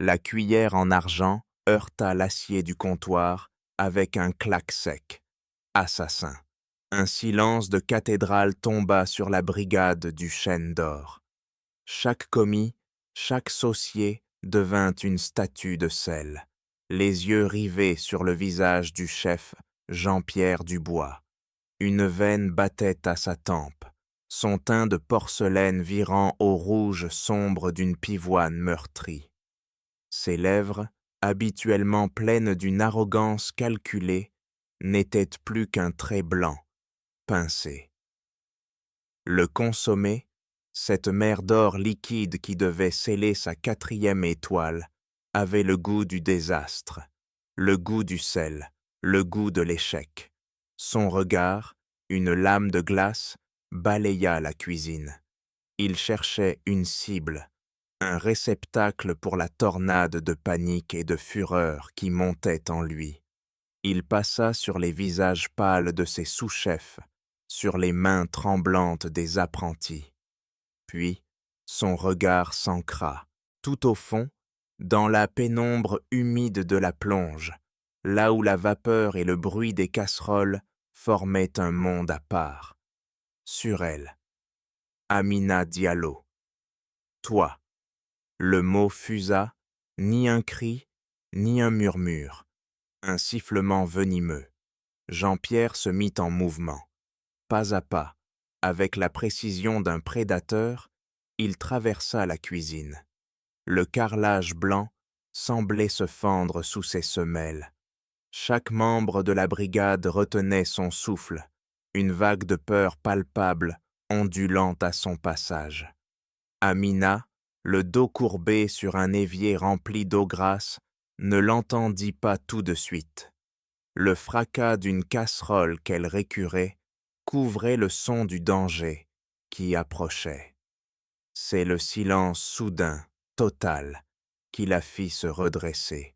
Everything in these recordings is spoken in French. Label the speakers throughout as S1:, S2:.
S1: La cuillère en argent heurta l'acier du comptoir avec un clac sec. Assassin. Un silence de cathédrale tomba sur la brigade du chêne d'or. Chaque commis, chaque saucier devint une statue de sel, les yeux rivés sur le visage du chef Jean-Pierre Dubois. Une veine battait à sa tempe, son teint de porcelaine virant au rouge sombre d'une pivoine meurtrie. Ses lèvres, habituellement pleines d'une arrogance calculée, n'étaient plus qu'un trait blanc, pincé. Le consommé, cette mer d'or liquide qui devait sceller sa 4e étoile, avait le goût du désastre, le goût du sel, le goût de l'échec. Son regard, une lame de glace, balaya la cuisine. Il cherchait une cible, un réceptacle pour la tornade de panique et de fureur qui montait en lui. Il passa sur les visages pâles de ses sous-chefs, sur les mains tremblantes des apprentis. Puis, son regard s'ancra, tout au fond, dans la pénombre humide de la plonge, là où la vapeur et le bruit des casseroles formaient un monde à part. Sur elle, Amina Diallo. Toi. Le mot fusa, ni un cri, ni un murmure, un sifflement venimeux. Jean-Pierre se mit en mouvement. Pas à pas, avec la précision d'un prédateur, il traversa la cuisine. Le carrelage blanc semblait se fendre sous ses semelles. Chaque membre de la brigade retenait son souffle, une vague de peur palpable ondulant à son passage. Amina, le dos courbé sur un évier rempli d'eau grasse, ne l'entendit pas tout de suite. Le fracas d'une casserole qu'elle récurait couvrait le son du danger qui approchait. C'est le silence soudain, total, qui la fit se redresser.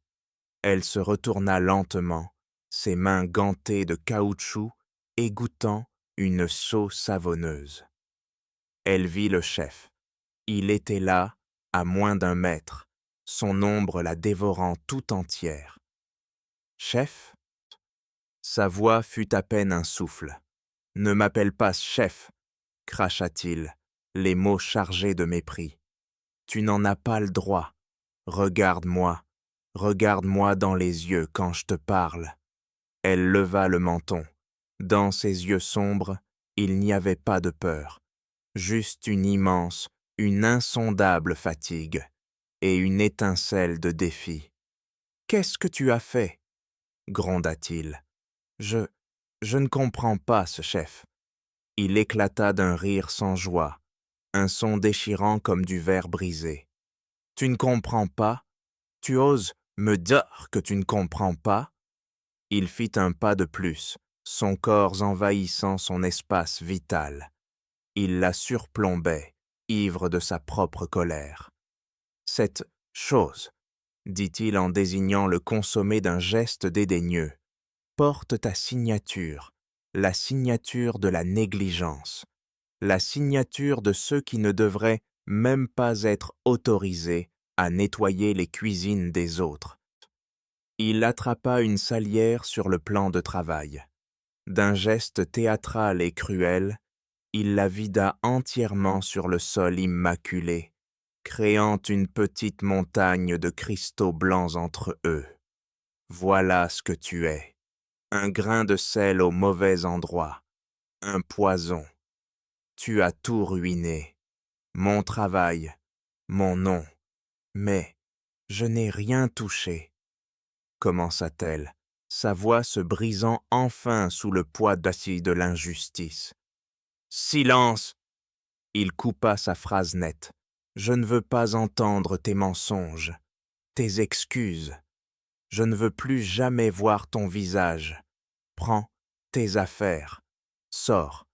S1: Elle se retourna lentement, ses mains gantées de caoutchouc, égouttant une sauce savonneuse. Elle vit le chef. Il était là, à moins d'1 mètre, son ombre la dévorant tout entière. « Chef ?» Sa voix fut à peine un souffle. « Ne m'appelle pas chef !» cracha-t-il, les mots chargés de mépris. « Tu n'en as pas le droit. Regarde-moi, regarde-moi dans les yeux quand je te parle. » Elle leva le menton. Dans ses yeux sombres, il n'y avait pas de peur, juste une immense, une insondable fatigue et une étincelle de défi. « Qu'est-ce que tu as fait ?» gronda-t-il. « Je ne comprends pas ce chef. » Il éclata d'un rire sans joie, un son déchirant comme du verre brisé. « Tu ne comprends pas? Tu oses me dire que tu ne comprends pas ?» Il fit un pas de plus, son corps envahissant son espace vital. Il la surplombait, ivre de sa propre colère. « Cette chose, dit-il en désignant le consommé d'un geste dédaigneux, porte ta signature, la signature de la négligence, la signature de ceux qui ne devraient même pas être autorisés à nettoyer les cuisines des autres. » Il attrapa une salière sur le plan de travail. D'un geste théâtral et cruel, il la vida entièrement sur le sol immaculé, créant une petite montagne de cristaux blancs entre eux. Voilà ce que tu es. Un grain de sel au mauvais endroit. Un poison. Tu as tout ruiné. Mon travail, mon nom. Mais je n'ai rien touché. Commença-t-elle, sa voix se brisant enfin sous le poids d'acier de l'injustice. Silence! Il coupa sa phrase nette. Je ne veux pas entendre tes mensonges, tes excuses. Je ne veux plus jamais voir ton visage. Prends tes affaires. Sors.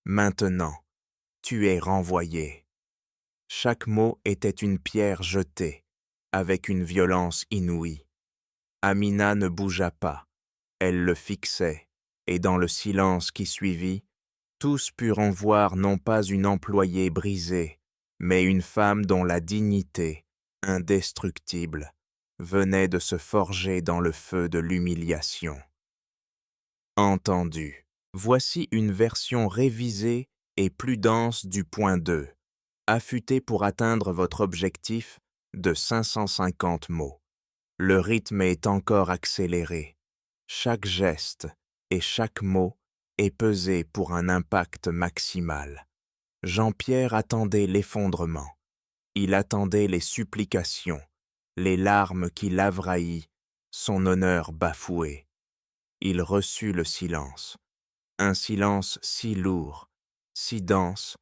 S1: Maintenant. Tu es renvoyé. Chaque mot était une pierre jetée, avec une violence inouïe. Amina ne bougea pas. Elle le fixait, et dans le silence qui suivit, tous purent en voir non pas une employée brisée, mais une femme dont la dignité, indestructible, venait de se forger dans le feu de l'humiliation. Entendu. Voici une version révisée et plus dense du point 2, affûtée pour atteindre votre objectif de 550 mots. Le rythme est encore accéléré. Chaque geste et chaque mot est pesé pour un impact maximal. Jean-Pierre attendait l'effondrement. Il attendait les supplications, les larmes qui l'avraillent, son honneur bafoué. Il reçut le silence. Un silence si lourd, si dense,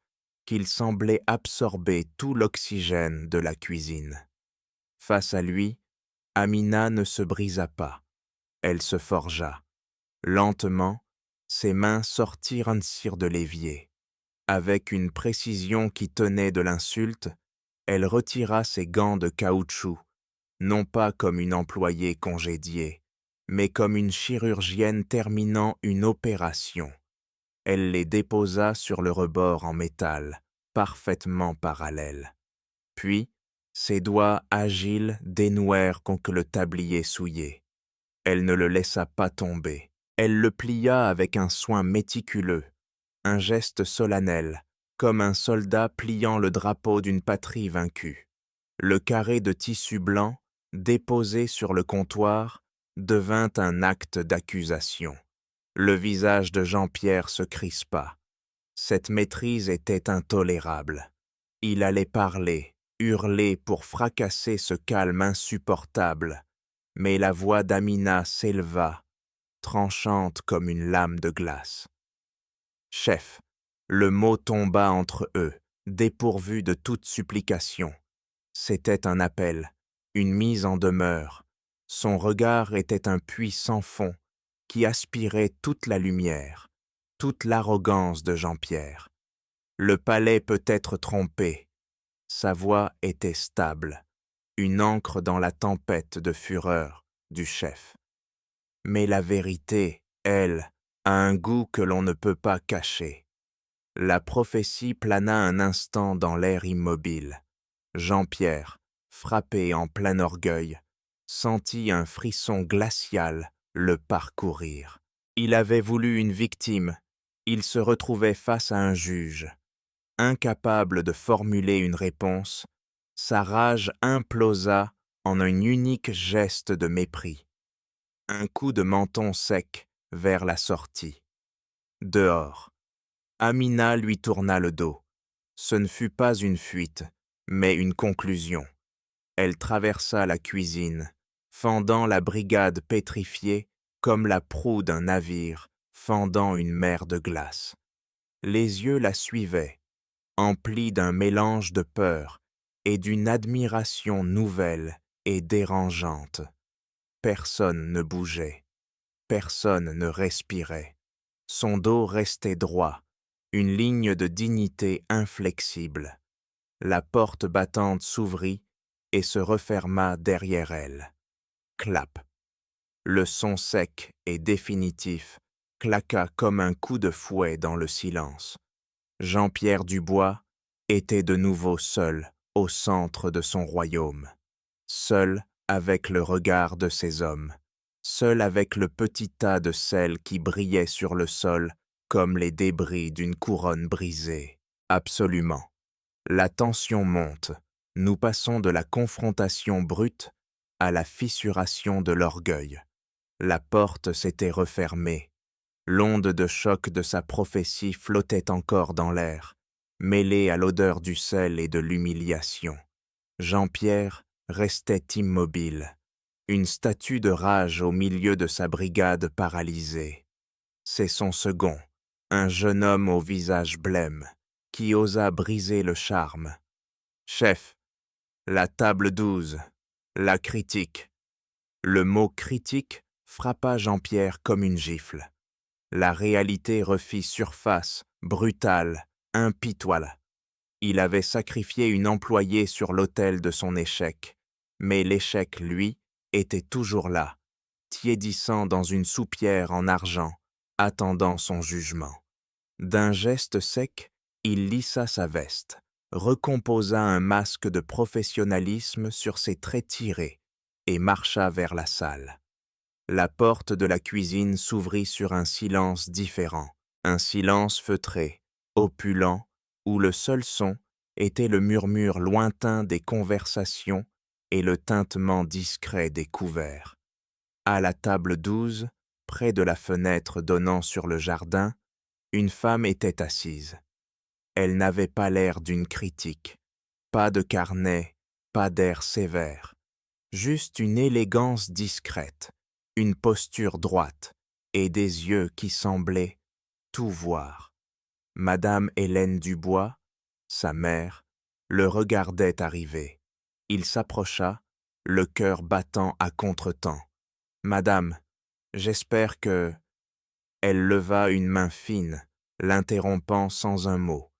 S1: qu'il semblait absorber tout l'oxygène de la cuisine. Face à lui, Amina ne se brisa pas. Elle se forgea. Lentement, ses mains sortirent un cire de l'évier. Avec une précision qui tenait de l'insulte, elle retira ses gants de caoutchouc, non pas comme une employée congédiée, mais comme une chirurgienne terminant une opération. Elle les déposa sur le rebord en métal, parfaitement parallèle. Puis, ses doigts agiles dénouèrent contre le tablier souillé. Elle ne le laissa pas tomber. Elle le plia avec un soin méticuleux, un geste solennel, comme un soldat pliant le drapeau d'une patrie vaincue. Le carré de tissu blanc, déposé sur le comptoir, devint un acte d'accusation. Le visage de Jean-Pierre se crispa. Cette maîtrise était intolérable. Il allait parler, hurler pour fracasser ce calme insupportable, mais la voix d'Amina s'éleva, tranchante comme une lame de glace. « Chef !» Le mot tomba entre eux, dépourvu de toute supplication. C'était un appel, une mise en demeure. Son regard était un puits sans fond qui aspirait toute la lumière, toute l'arrogance de Jean-Pierre. Le palais peut être trompé. Sa voix était stable, une ancre dans la tempête de fureur du chef. Mais la vérité, elle, a un goût que l'on ne peut pas cacher. La prophétie plana un instant dans l'air immobile. Jean-Pierre, frappé en plein orgueil, sentit un frisson glacial le parcourir. Il avait voulu une victime, il se retrouvait face à un juge. Incapable de formuler une réponse, sa rage implosa en un unique geste de mépris. Un coup de menton sec vers la sortie. Dehors. Amina lui tourna le dos. Ce ne fut pas une fuite, mais une conclusion. Elle traversa la cuisine, fendant la brigade pétrifiée comme la proue d'un navire fendant une mer de glace. Les yeux la suivaient, emplis d'un mélange de peur et d'une admiration nouvelle et dérangeante. Personne ne bougeait, personne ne respirait. Son dos restait droit, une ligne de dignité inflexible. La porte battante s'ouvrit et se referma derrière elle. Clap. Le son sec et définitif claqua comme un coup de fouet dans le silence. Jean-Pierre Dubois était de nouveau seul au centre de son royaume, seul avec le regard de ses hommes, seul avec le petit tas de sel qui brillait sur le sol comme les débris d'une couronne brisée. Absolument. La tension monte. Nous passons de la confrontation brute à la fissuration de l'orgueil. La porte s'était refermée. L'onde de choc de sa prophétie flottait encore dans l'air, mêlée à l'odeur du sel et de l'humiliation. Jean-Pierre restait immobile, une statue de rage au milieu de sa brigade paralysée. C'est son second, un jeune homme au visage blême, qui osa briser le charme. « Chef, la table 12, la critique. » Le mot « critique » frappa Jean-Pierre comme une gifle. La réalité refit surface, brutale, impitoyable. Il avait sacrifié une employée sur l'autel de son échec, mais l'échec, lui, était toujours là, tiédissant dans une soupière en argent, attendant son jugement. D'un geste sec, il lissa sa veste. recomposa un masque de professionnalisme sur ses traits tirés et marcha vers la salle. La porte de la cuisine s'ouvrit sur un silence différent, un silence feutré, opulent, où le seul son était le murmure lointain des conversations et le tintement discret des couverts. À la table 12, près de la fenêtre donnant sur le jardin, une femme était assise. Elle n'avait pas l'air d'une critique, pas de carnet, pas d'air sévère, juste une élégance discrète, une posture droite et des yeux qui semblaient tout voir. Madame Hélène Dubois, sa mère, le regardait arriver. Il s'approcha, le cœur battant à contretemps. « Madame, j'espère que… » Elle leva une main fine, l'interrompant sans un mot.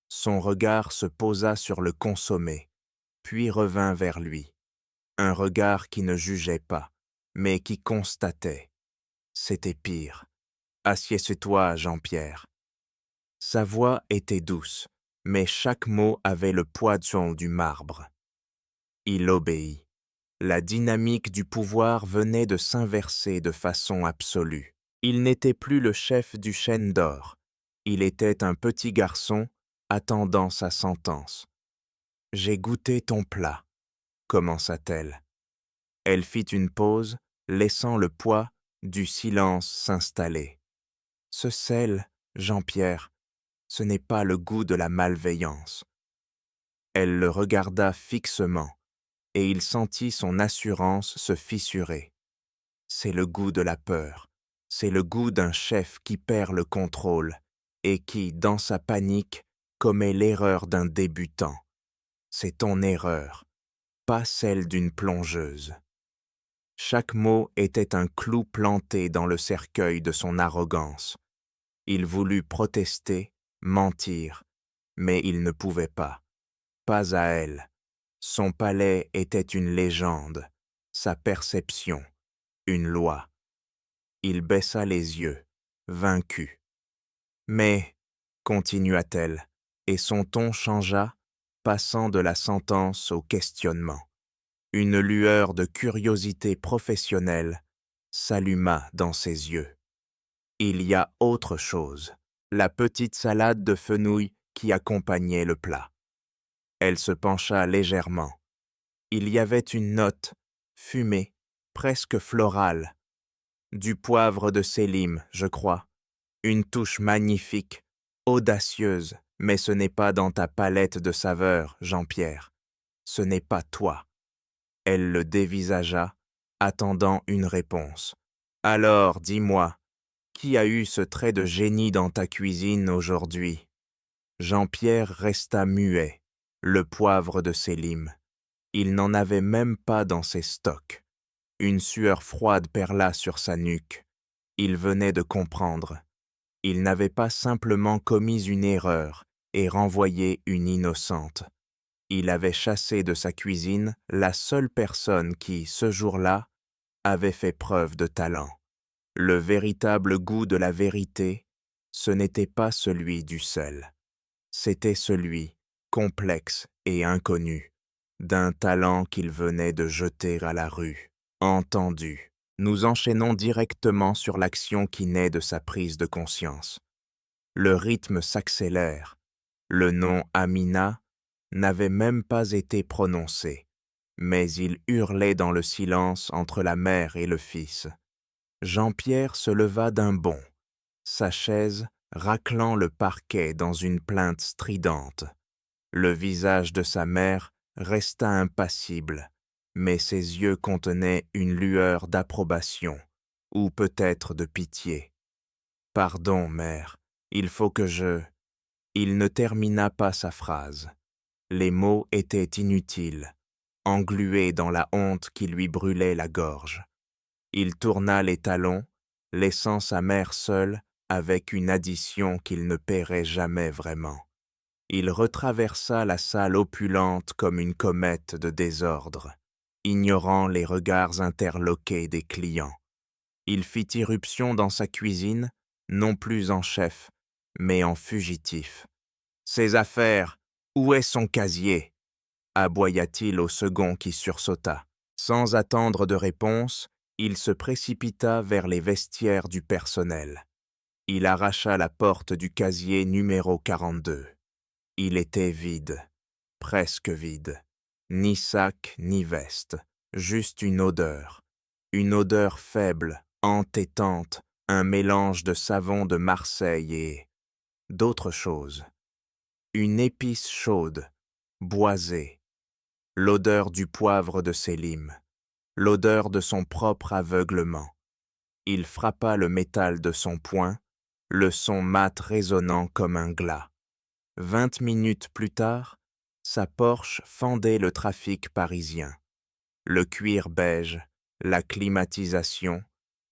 S1: Son regard se posa sur le consommé, puis revint vers lui. Un regard qui ne jugeait pas, mais qui constatait. C'était pire. « Assieds-toi, Jean-Pierre. » Sa voix était douce, mais chaque mot avait le poids du marbre. Il obéit. La dynamique du pouvoir venait de s'inverser de façon absolue. Il n'était plus le chef du chêne d'or. Il était un petit garçon attendant sa sentence. « J'ai goûté ton plat, » commença-t-elle. Elle fit une pause, laissant le poids du silence s'installer. « Ce sel, Jean-Pierre, ce n'est pas le goût de la malveillance. » Elle le regarda fixement, et il sentit son assurance se fissurer. C'est le goût de la peur, c'est le goût d'un chef qui perd le contrôle et qui, dans sa panique, commet l'erreur d'un débutant. C'est ton erreur, pas celle d'une plongeuse. Chaque mot était un clou planté dans le cercueil de son arrogance. Il voulut protester, mentir, mais il ne pouvait pas. Pas à elle. Son palais était une légende, sa perception, une loi. Il baissa les yeux, vaincu. Mais, continua-t-elle, et son ton changea, passant de la sentence au questionnement. Une lueur de curiosité professionnelle s'alluma dans ses yeux. Il y a autre chose, la petite salade de fenouil qui accompagnait le plat. Elle se pencha légèrement. Il y avait une note, fumée, presque florale. Du poivre de Sélim, je crois. Une touche magnifique, audacieuse, mais ce n'est pas dans ta palette de saveurs, Jean-Pierre. Ce n'est pas toi. Elle le dévisagea, attendant une réponse. Alors, dis-moi, qui a eu ce trait de génie dans ta cuisine aujourd'hui? Jean-Pierre resta muet, le poivre de Sélim. Il n'en avait même pas dans ses stocks. Une sueur froide perla sur sa nuque. Il venait de comprendre. Il n'avait pas simplement commis une erreur et renvoyé une innocente. Il avait chassé de sa cuisine la seule personne qui, ce jour-là, avait fait preuve de talent. Le véritable goût de la vérité, ce n'était pas celui du sel. C'était celui, complexe et inconnu, d'un talent qu'il venait de jeter à la rue. Entendu. Nous enchaînons directement sur l'action qui naît de sa prise de conscience. Le rythme s'accélère. Le nom Amina n'avait même pas été prononcé, mais il hurlait dans le silence entre la mère et le fils. Jean-Pierre se leva d'un bond, sa chaise raclant le parquet dans une plainte stridente. Le visage de sa mère resta impassible, mais ses yeux contenaient une lueur d'approbation, ou peut-être de pitié. « Pardon, mère, il faut que je… » Il ne termina pas sa phrase. Les mots étaient inutiles, englués dans la honte qui lui brûlait la gorge. Il tourna les talons, laissant sa mère seule avec une addition qu'il ne paierait jamais vraiment. Il retraversa la salle opulente comme une comète de désordre, ignorant les regards interloqués des clients. Il fit irruption dans sa cuisine, non plus en chef, mais en fugitif. « Ses affaires, Où est son casier » aboya-t-il au second qui sursauta. Sans attendre de réponse, il se précipita vers les vestiaires du personnel. Il arracha la porte du casier numéro 42. Il était vide, presque vide. Ni sac, ni veste, juste une odeur faible, entêtante, un mélange de savon de Marseille et d'autres choses. Une épice chaude, boisée, l'odeur du poivre de Sélim, l'odeur de son propre aveuglement. Il frappa le métal de son poing, le son mat résonnant comme un glas. 20 minutes plus tard, sa Porsche fendait le trafic parisien. Le cuir beige, la climatisation,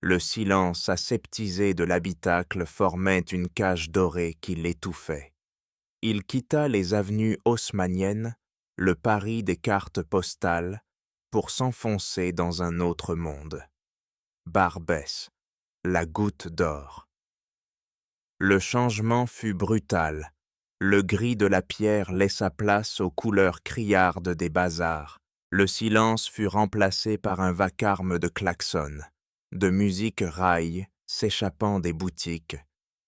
S1: le silence aseptisé de l'habitacle formaient une cage dorée qui l'étouffait. Il quitta les avenues haussmanniennes, le Paris des cartes postales, pour s'enfoncer dans un autre monde. Barbès, la goutte d'or. Le changement fut brutal. Le gris de la pierre laissa place aux couleurs criardes des bazars. Le silence fut remplacé par un vacarme de klaxons, de musique raille s'échappant des boutiques,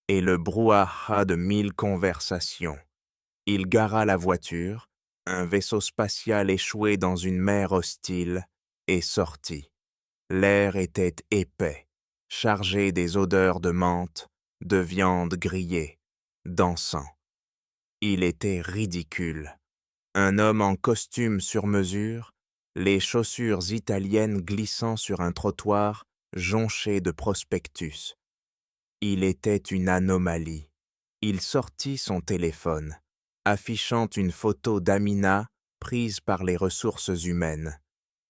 S1: et le brouhaha de 1000 conversations. Il gara la voiture, un vaisseau spatial échoué dans une mer hostile, et sortit. L'air était épais, chargé des odeurs de menthe, de viande grillée, d'encens. Il était ridicule. Un homme en costume sur mesure, les chaussures italiennes glissant sur un trottoir jonché de prospectus. Il était une anomalie. Il sortit son téléphone, affichant une photo d'Amina prise par les ressources humaines.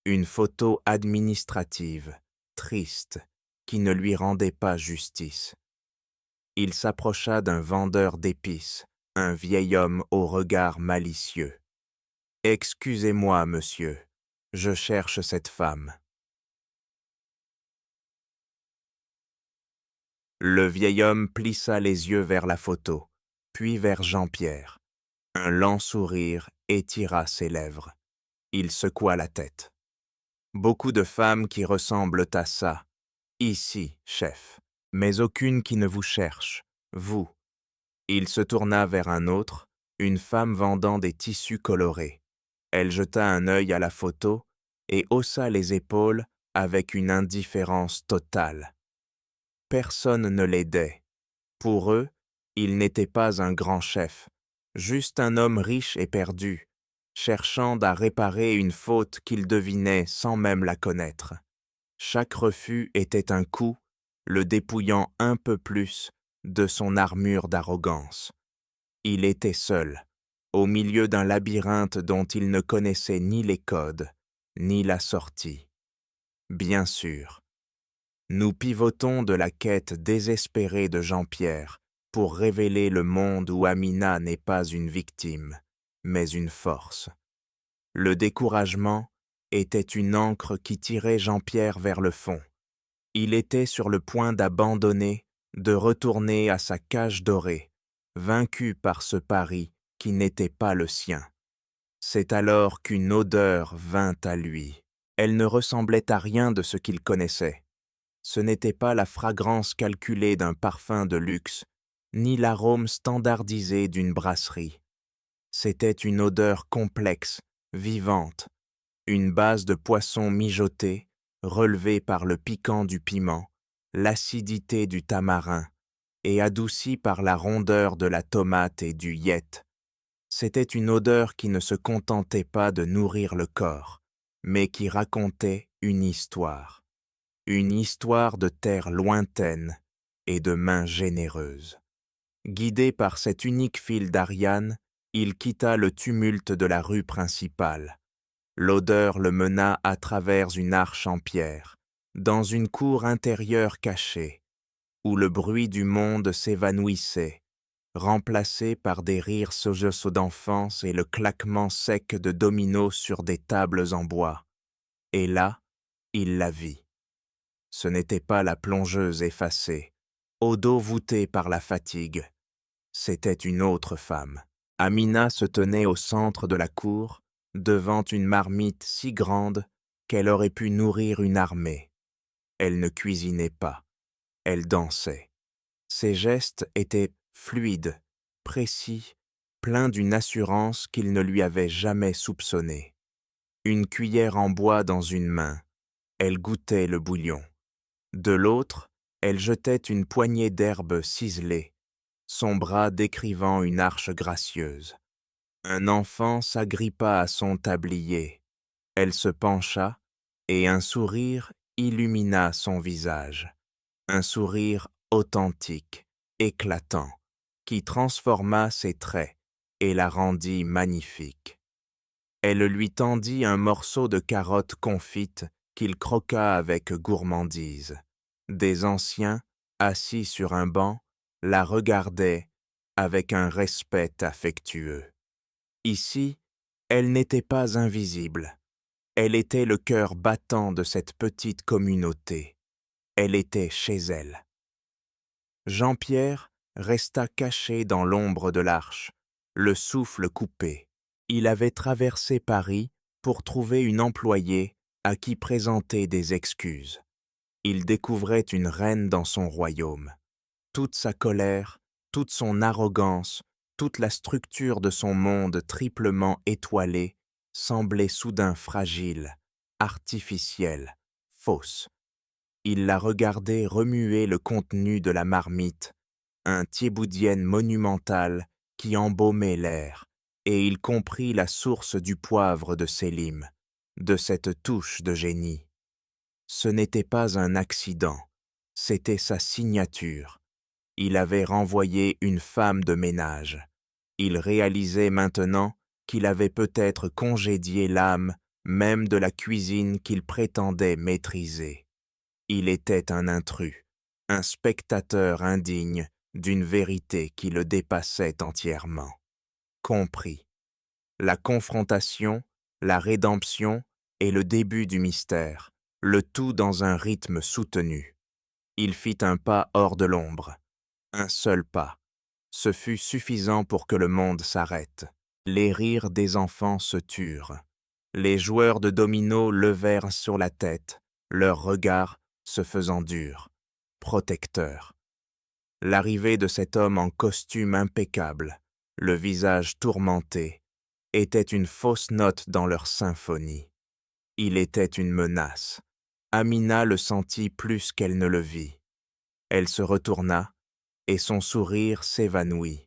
S1: Une photo administrative, triste, qui ne lui rendait pas justice. Il s'approcha d'un vendeur d'épices, un vieil homme au regard malicieux. « Excusez-moi, monsieur, je cherche cette femme. » Le vieil homme plissa les yeux vers la photo, puis vers Jean-Pierre. Un lent sourire étira ses lèvres. Il secoua la tête. « Beaucoup de femmes qui ressemblent à ça, ici, chef, mais aucune qui ne vous cherche, vous. » Il se tourna vers un autre, une femme vendant des tissus colorés. Elle jeta un œil à la photo et haussa les épaules avec une indifférence totale. Personne ne l'aidait. Pour eux, il n'était pas un grand chef, juste un homme riche et perdu, cherchant à réparer une faute qu'il devinait sans même la connaître. Chaque refus était un coup, le dépouillant un peu plus de son armure d'arrogance. Il était seul, au milieu d'un labyrinthe dont il ne connaissait ni les codes, ni la sortie. Bien sûr, nous pivotons de la quête désespérée de Jean-Pierre pour révéler le monde où Amina n'est pas une victime, mais une force. Le découragement était une ancre qui tirait Jean-Pierre vers le fond. Il était sur le point d'abandonner, de retourner à sa cage dorée, vaincu par ce pari qui n'était pas le sien. C'est alors qu'une odeur vint à lui. Elle ne ressemblait à rien de ce qu'il connaissait. Ce n'était pas la fragrance calculée d'un parfum de luxe, ni l'arôme standardisé d'une brasserie. C'était une odeur complexe, vivante, une base de poisson mijoté, relevée par le piquant du piment, l'acidité du tamarin, et adoucie par la rondeur de la tomate et du yet. C'était une odeur qui ne se contentait pas de nourrir le corps, mais qui racontait une histoire de terre lointaine et de mains généreuses. Guidé par cet unique fil d'Ariane, il quitta le tumulte de la rue principale. L'odeur le mena à travers une arche en pierre, dans une cour intérieure cachée, où le bruit du monde s'évanouissait, remplacé par des rires sollozos d'enfance et le claquement sec de dominos sur des tables en bois. Et là, il la vit. Ce n'était pas la plongeuse effacée, au dos voûté par la fatigue. C'était une autre femme, Amina se tenait au centre de la cour, devant une marmite si grande qu'elle aurait pu nourrir une armée. Elle ne cuisinait pas, elle dansait. Ses gestes étaient fluides, précis, pleins d'une assurance qu'il ne lui avait jamais soupçonnée. Une cuillère en bois dans une main, elle goûtait le bouillon. De l'autre, elle jetait une poignée d'herbes ciselées, son bras décrivant une arche gracieuse. Un enfant s'agrippa à son tablier. Elle se pencha, et un sourire illumina son visage. Un sourire authentique, éclatant, qui transforma ses traits et la rendit magnifique. Elle lui tendit un morceau de carotte confite qu'il croqua avec gourmandise. Des anciens, assis sur un banc, la regardaient avec un respect affectueux. Ici, elle n'était pas invisible. Elle était le cœur battant de cette petite communauté. Elle était chez elle. Jean-Pierre resta caché dans l'ombre de l'arche, le souffle coupé. Il avait traversé Paris pour trouver une employée à qui présenter des excuses. Il découvrait une reine dans son royaume. Toute sa colère, toute son arrogance, toute la structure de son monde triplement étoilé semblait soudain fragile, artificielle, fausse. Il la regardait remuer le contenu de la marmite, un thiéboudienne monumental qui embaumait l'air, et il comprit la source du poivre de Sélim, de cette touche de génie. Ce n'était pas un accident, c'était sa signature. Il avait renvoyé une femme de ménage. Il réalisait maintenant qu'il avait peut-être congédié l'âme même de la cuisine qu'il prétendait maîtriser. Il était un intrus, un spectateur indigne d'une vérité qui le dépassait entièrement. Compris. La confrontation, la rédemption et le début du mystère, le tout dans un rythme soutenu. Il fit un pas hors de l'ombre. Un seul pas. Ce fut suffisant pour que le monde s'arrête. Les rires des enfants se turent. Les joueurs de dominos levèrent sur la tête, leurs regards se faisant durs, protecteurs. L'arrivée de cet homme en costume impeccable, le visage tourmenté, était une fausse note dans leur symphonie. Il était une menace. Amina le sentit plus qu'elle ne le vit. Elle se retourna, et son sourire s'évanouit.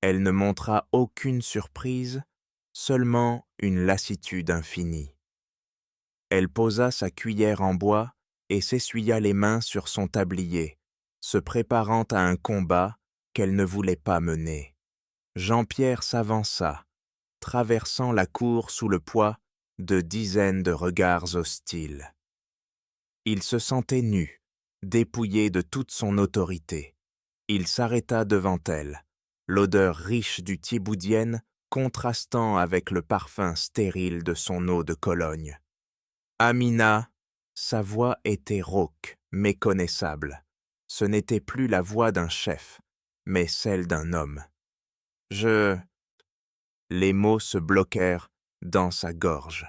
S1: Elle ne montra aucune surprise, seulement une lassitude infinie. Elle posa sa cuillère en bois et s'essuya les mains sur son tablier, se préparant à un combat qu'elle ne voulait pas mener. Jean-Pierre s'avança, traversant la cour sous le poids de dizaines de regards hostiles. Il se sentait nu, dépouillé de toute son autorité. Il s'arrêta devant elle, l'odeur riche du thiéboudienne contrastant avec le parfum stérile de son eau de Cologne. Amina, sa voix était rauque, méconnaissable. Ce n'était plus la voix d'un chef, mais celle d'un homme. Les mots se bloquèrent dans sa gorge.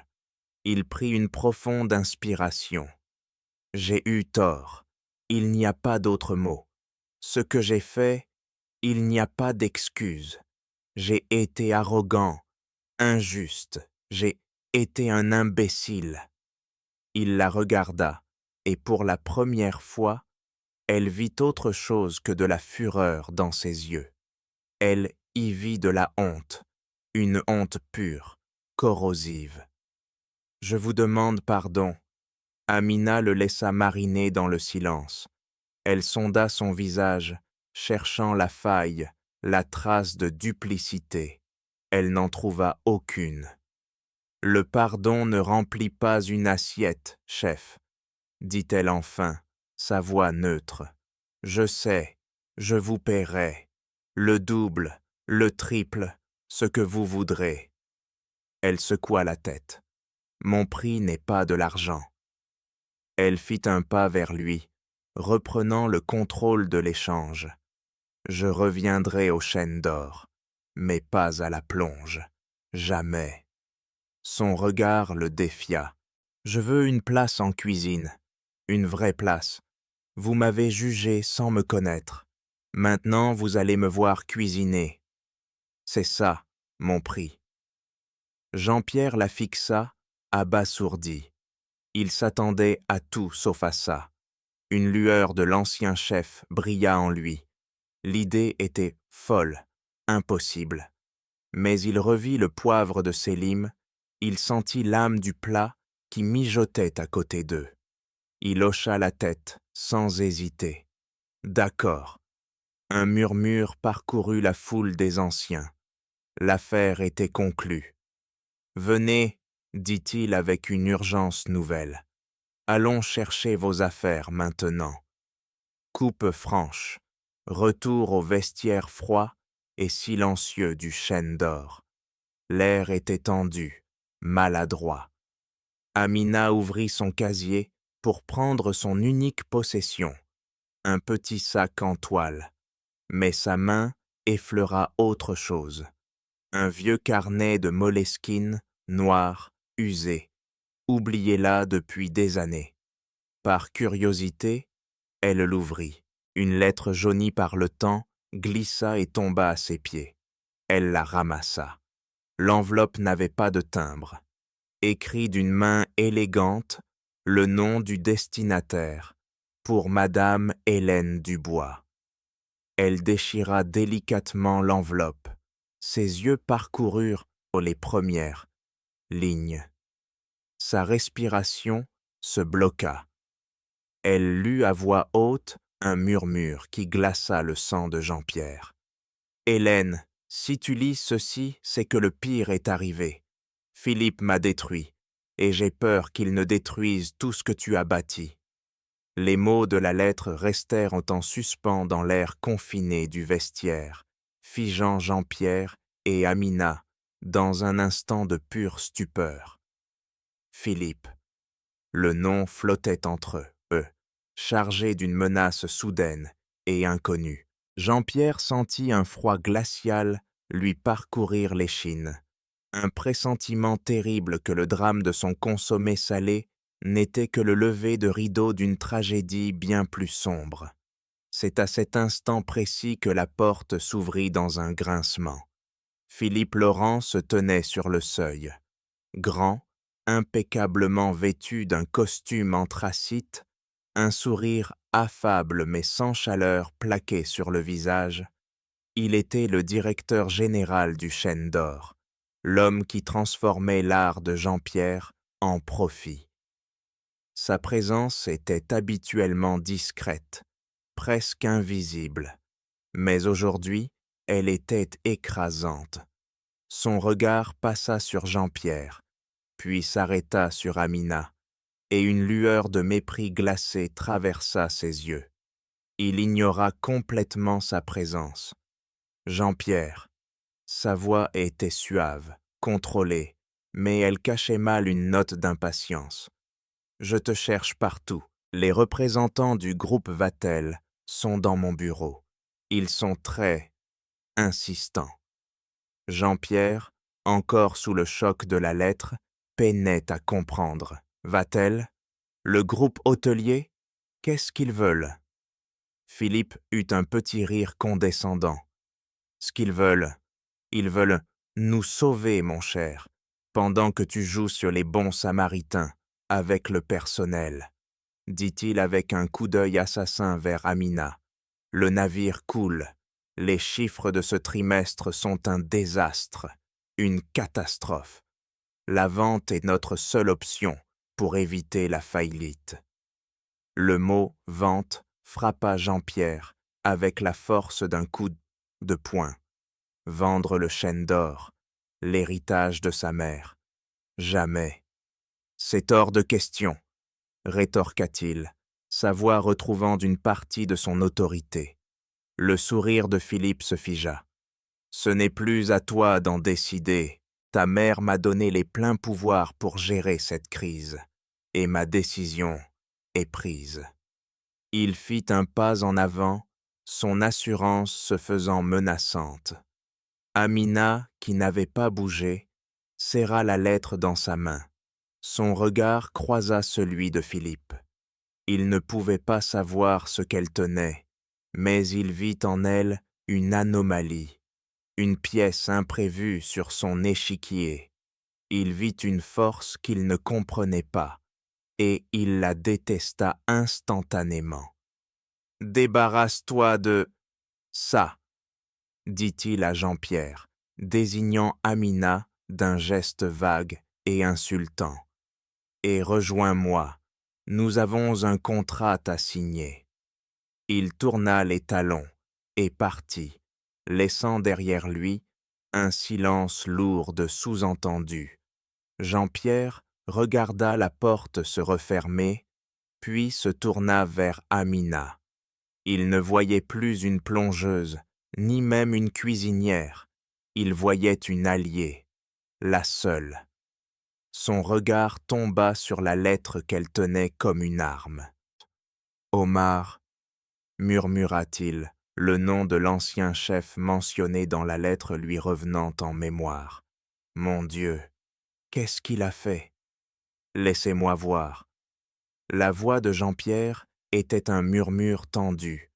S1: Il prit une profonde inspiration. J'ai eu tort. Il n'y a pas d'autre mot. Ce que j'ai fait, il n'y a pas d'excuse. J'ai été arrogant, injuste. J'ai été un imbécile. Il la regarda, et pour la première fois, elle vit autre chose que de la fureur dans ses yeux. Elle y vit de la honte, une honte pure, corrosive. « Je vous demande pardon. » Amina le laissa mariner dans le silence. Elle sonda son visage, cherchant la faille, la trace de duplicité. Elle n'en trouva aucune. « Le pardon ne remplit pas une assiette, chef, » dit-elle enfin, sa voix neutre. « Je sais, je vous paierai. Le double, le triple, ce que vous voudrez. » Elle secoua la tête. « Mon prix n'est pas de l'argent. » Elle fit un pas vers lui, reprenant le contrôle de l'échange. « Je reviendrai aux chaînes d'or. mais pas à la plonge. Jamais. Son regard le défia. « Je veux une place en cuisine, une vraie place. Vous m'avez jugé sans me connaître. Maintenant, vous allez me voir cuisiner. C'est ça, mon prix. » Jean-Pierre la fixa, abasourdi. Il s'attendait à tout sauf à ça. Une lueur de l'ancien chef brilla en lui. L'idée était folle, impossible. Mais il revit le poivre de Sélim, il sentit l'âme du plat qui mijotait à côté d'eux. Il hocha la tête, sans hésiter. D'accord. Un murmure parcourut la foule des anciens. L'affaire était conclue. Venez, dit-il avec une urgence nouvelle. Allons chercher vos affaires maintenant. Coupe franche. Retour au vestiaire froid et silencieux du chêne d'or. L'air était tendu, maladroit. Amina ouvrit son casier pour prendre son unique possession, un petit sac en toile. Mais sa main effleura autre chose. Un vieux carnet de Moleskine, noir, usé, oublié là depuis des années. Par curiosité, elle l'ouvrit. Une lettre jaunie par le temps glissa et tomba à ses pieds. Elle la ramassa. L'enveloppe n'avait pas de timbre. Écrit d'une main élégante, le nom du destinataire, pour Madame Hélène Dubois. Elle déchira délicatement l'enveloppe. Ses yeux parcoururent les premières lignes. Sa respiration se bloqua. Elle lut à voix haute un murmure qui glaça le sang de Jean-Pierre. « Hélène, si tu lis ceci, c'est que le pire est arrivé. Philippe m'a détruit, et j'ai peur qu'il ne détruise tout ce que tu as bâti. » Les mots de la lettre restèrent en suspens dans l'air confiné du vestiaire, figeant Jean-Pierre et Amina dans un instant de pure stupeur. Philippe. Le nom flottait entre eux, chargé d'une menace soudaine et inconnue. Jean-Pierre sentit un froid glacial lui parcourir l'échine. Un pressentiment terrible que le drame de son consommé salé n'était que le lever de rideau d'une tragédie bien plus sombre. C'est à cet instant précis que la porte s'ouvrit dans un grincement. Philippe Laurent se tenait sur le seuil. Grand, impeccablement vêtu d'un costume anthracite, un sourire affable mais sans chaleur plaqué sur le visage, il était le directeur général du Chêne d'Or, l'homme qui transformait l'art de Jean-Pierre en profit. Sa présence était habituellement discrète, presque invisible, mais aujourd'hui, elle était écrasante. Son regard passa sur Jean-Pierre, puis s'arrêta sur Amina, et une lueur de mépris glacé traversa ses yeux. Il ignora complètement sa présence. Jean-Pierre. Sa voix était suave, contrôlée, mais elle cachait mal une note d'impatience. « Je te cherche partout. Les représentants du groupe Vatel sont dans mon bureau. Ils sont très insistants. » Jean-Pierre, encore sous le choc de la lettre, peinait à comprendre. Vatel? Le groupe hôtelier? Qu'est-ce qu'ils veulent? Philippe eut un petit rire condescendant. Ce qu'ils veulent, ils veulent nous sauver, mon cher, pendant que tu joues sur les bons samaritains avec le personnel, dit-il avec un coup d'œil assassin vers Amina. Le navire coule. Les chiffres de ce trimestre sont un désastre, une catastrophe. La vente est notre seule option pour éviter la faillite. Le mot « vente » frappa Jean-Pierre avec la force d'un coup de poing. Vendre le Chêne d'Or, l'héritage de sa mère. Jamais. C'est hors de question, rétorqua-t-il, sa voix retrouvant d'une partie de son autorité. Le sourire de Philippe se figea. Ce n'est plus à toi d'en décider. Ta mère m'a donné les pleins pouvoirs pour gérer cette crise, et ma décision est prise. Il fit un pas en avant, son assurance se faisant menaçante. Amina, qui n'avait pas bougé, serra la lettre dans sa main. Son regard croisa celui de Philippe. Il ne pouvait pas savoir ce qu'elle tenait, mais il vit en elle une anomalie, une pièce imprévue sur son échiquier. Il vit une force qu'il ne comprenait pas, et il la détesta instantanément. « Débarrasse-toi de ça », dit-il à Jean-Pierre, désignant Amina d'un geste vague et insultant. « Et rejoins-moi, nous avons un contrat à signer. » Il tourna les talons et partit, laissant derrière lui un silence lourd de sous-entendus. Jean-Pierre regarda la porte se refermer, puis se tourna vers Amina. Il ne voyait plus une plongeuse, ni même une cuisinière. Il voyait une alliée, la seule. Son regard tomba sur la lettre qu'elle tenait comme une arme. « Omar » murmura-t-il, le nom de l'ancien chef mentionné dans la lettre lui revenant en mémoire. « Mon Dieu, qu'est-ce qu'il a fait? Laissez-moi voir. » La voix de Jean-Pierre était un murmure tendu.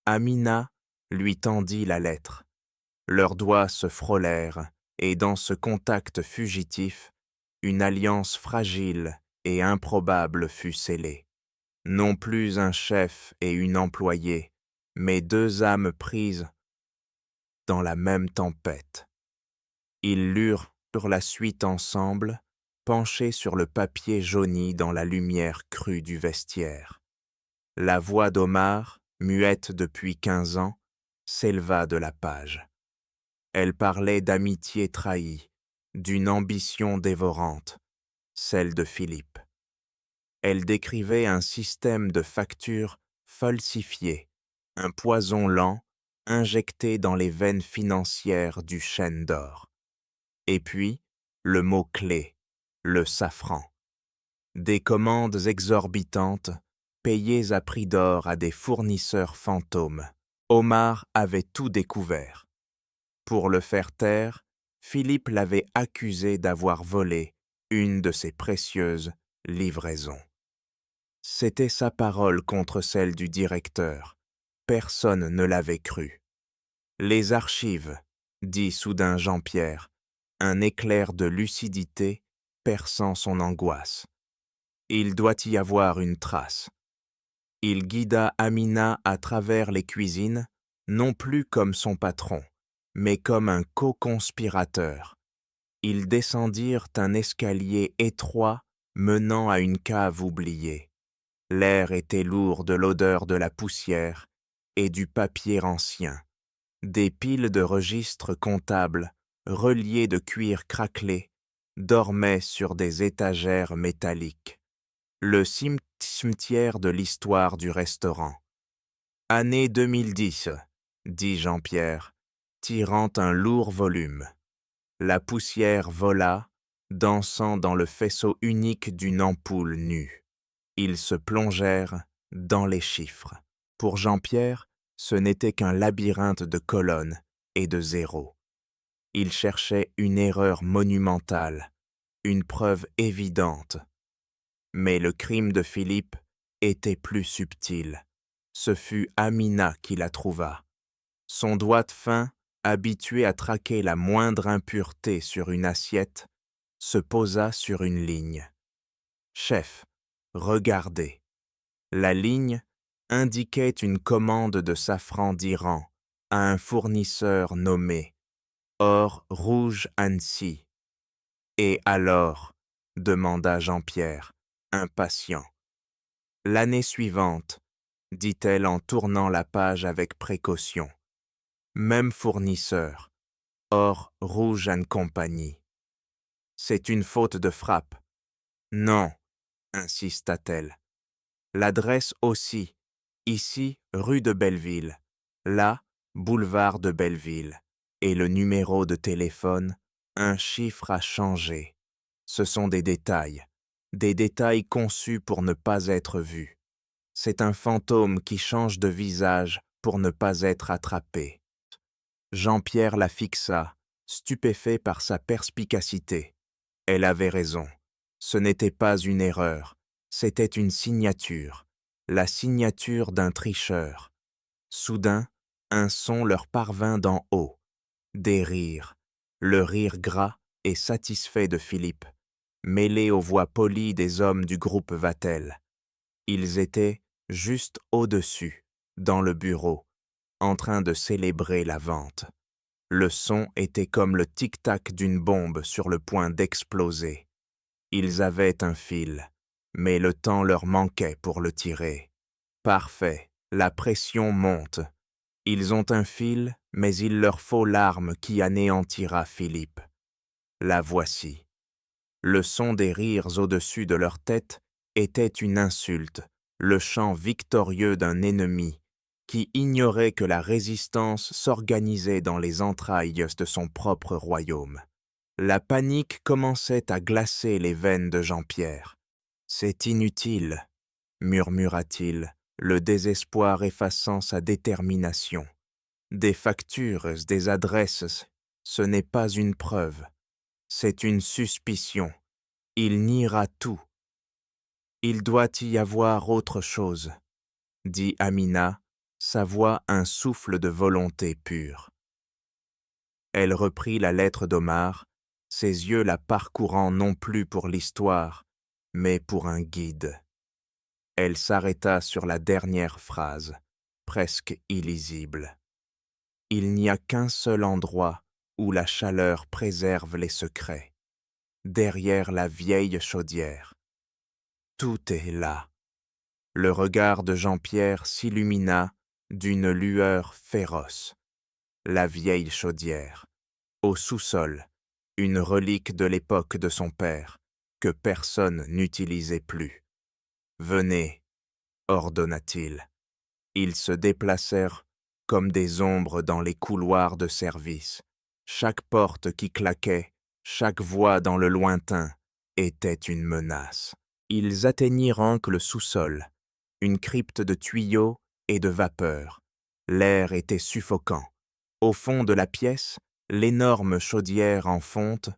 S1: Amina lui tendit la lettre. Leurs doigts se frôlèrent, et dans ce contact fugitif, une alliance fragile et improbable fut scellée. Non plus un chef et une employée, mais deux âmes prises dans la même tempête. Ils lurent sur la suite ensemble, penchés sur le papier jauni dans la lumière crue du vestiaire. La voix d'Omar, muette depuis 15 ans, s'éleva de la page. Elle parlait d'amitié trahie, d'une ambition dévorante, celle de Philippe. Elle décrivait un système de factures falsifié, un poison lent injecté dans les veines financières du chêne d'or. Et puis, le mot-clé, le safran. Des commandes exorbitantes, payées à prix d'or à des fournisseurs fantômes. Omar avait tout découvert. Pour le faire taire, Philippe l'avait accusé d'avoir volé une de ses précieuses livraisons. C'était sa parole contre celle du directeur. Personne ne l'avait cru. « Les archives », dit soudain Jean-Pierre, un éclair de lucidité perçant son angoisse. Il doit y avoir une trace. Il guida Amina à travers les cuisines, non plus comme son patron, mais comme un co-conspirateur. Ils descendirent un escalier étroit menant à une cave oubliée. L'air était lourd de l'odeur de la poussière et du papier ancien. Des piles de registres comptables, reliés de cuir craquelé, dormaient sur des étagères métalliques. Le cimetière de l'histoire du restaurant. « Année 2010 », dit Jean-Pierre, tirant un lourd volume. La poussière vola, dansant dans le faisceau unique d'une ampoule nue. Ils se plongèrent dans les chiffres. Pour Jean-Pierre, ce n'était qu'un labyrinthe de colonnes et de zéros. Il cherchait une erreur monumentale, une preuve évidente. Mais le crime de Philippe était plus subtil. Ce fut Amina qui la trouva. Son doigt fin, habitué à traquer la moindre impureté sur une assiette, se posa sur une ligne. « Chef, regardez. » La ligne indiquait une commande de safran d'Iran à un fournisseur nommé Or Rouge Annecy. « Et alors ?» demanda Jean-Pierre, impatient. « L'année suivante, » dit-elle en tournant la page avec précaution. « Même fournisseur, Or Rouge & Compagnie. »« C'est une faute de frappe. »« Non, » insista-t-elle. « L'adresse aussi, ici rue de Belleville, là boulevard de Belleville, et le numéro de téléphone, un chiffre a changé. Ce sont des détails conçus pour ne pas être vus. C'est un fantôme qui change de visage pour ne pas être attrapé. » Jean-Pierre la fixa stupéfait par sa perspicacité. Elle avait raison. Ce n'était pas une erreur, c'était une signature, la signature d'un tricheur. Soudain, un son leur parvint d'en haut. Des rires, le rire gras et satisfait de Philippe, mêlé aux voix polies des hommes du groupe Vatel. Ils étaient juste au-dessus, dans le bureau, en train de célébrer la vente. Le son était comme le tic-tac d'une bombe sur le point d'exploser. Ils avaient un fil, mais le temps leur manquait pour le tirer. Parfait, la pression monte. Ils ont un fil, mais il leur faut l'arme qui anéantira Philippe. La voici. Le son des rires au-dessus de leur tête était une insulte, le chant victorieux d'un ennemi qui ignorait que la résistance s'organisait dans les entrailles de son propre royaume. La panique commençait à glacer les veines de Jean-Pierre. « C'est inutile », murmura-t-il, le désespoir effaçant sa détermination. « Des factures, des adresses, ce n'est pas une preuve, c'est une suspicion. Il niera tout. »« Il doit y avoir autre chose, » dit Amina, sa voix un souffle de volonté pure. Elle reprit la lettre d'Omar, ses yeux la parcourant non plus pour l'histoire, mais pour un guide. Elle s'arrêta sur la dernière phrase, presque illisible. Il n'y a qu'un seul endroit où la chaleur préserve les secrets, derrière la vieille chaudière. Tout est là. Le regard de Jean-Pierre s'illumina d'une lueur féroce. La vieille chaudière. Au sous-sol, une relique de l'époque de son père, que personne n'utilisait plus. « Venez », ordonna-t-il. Ils se déplacèrent comme des ombres dans les couloirs de service. Chaque porte qui claquait, chaque voix dans le lointain était une menace. Ils atteignirent donc le sous-sol, une crypte de tuyaux et de vapeurs. L'air était suffocant. Au fond de la pièce, l'énorme chaudière en fonte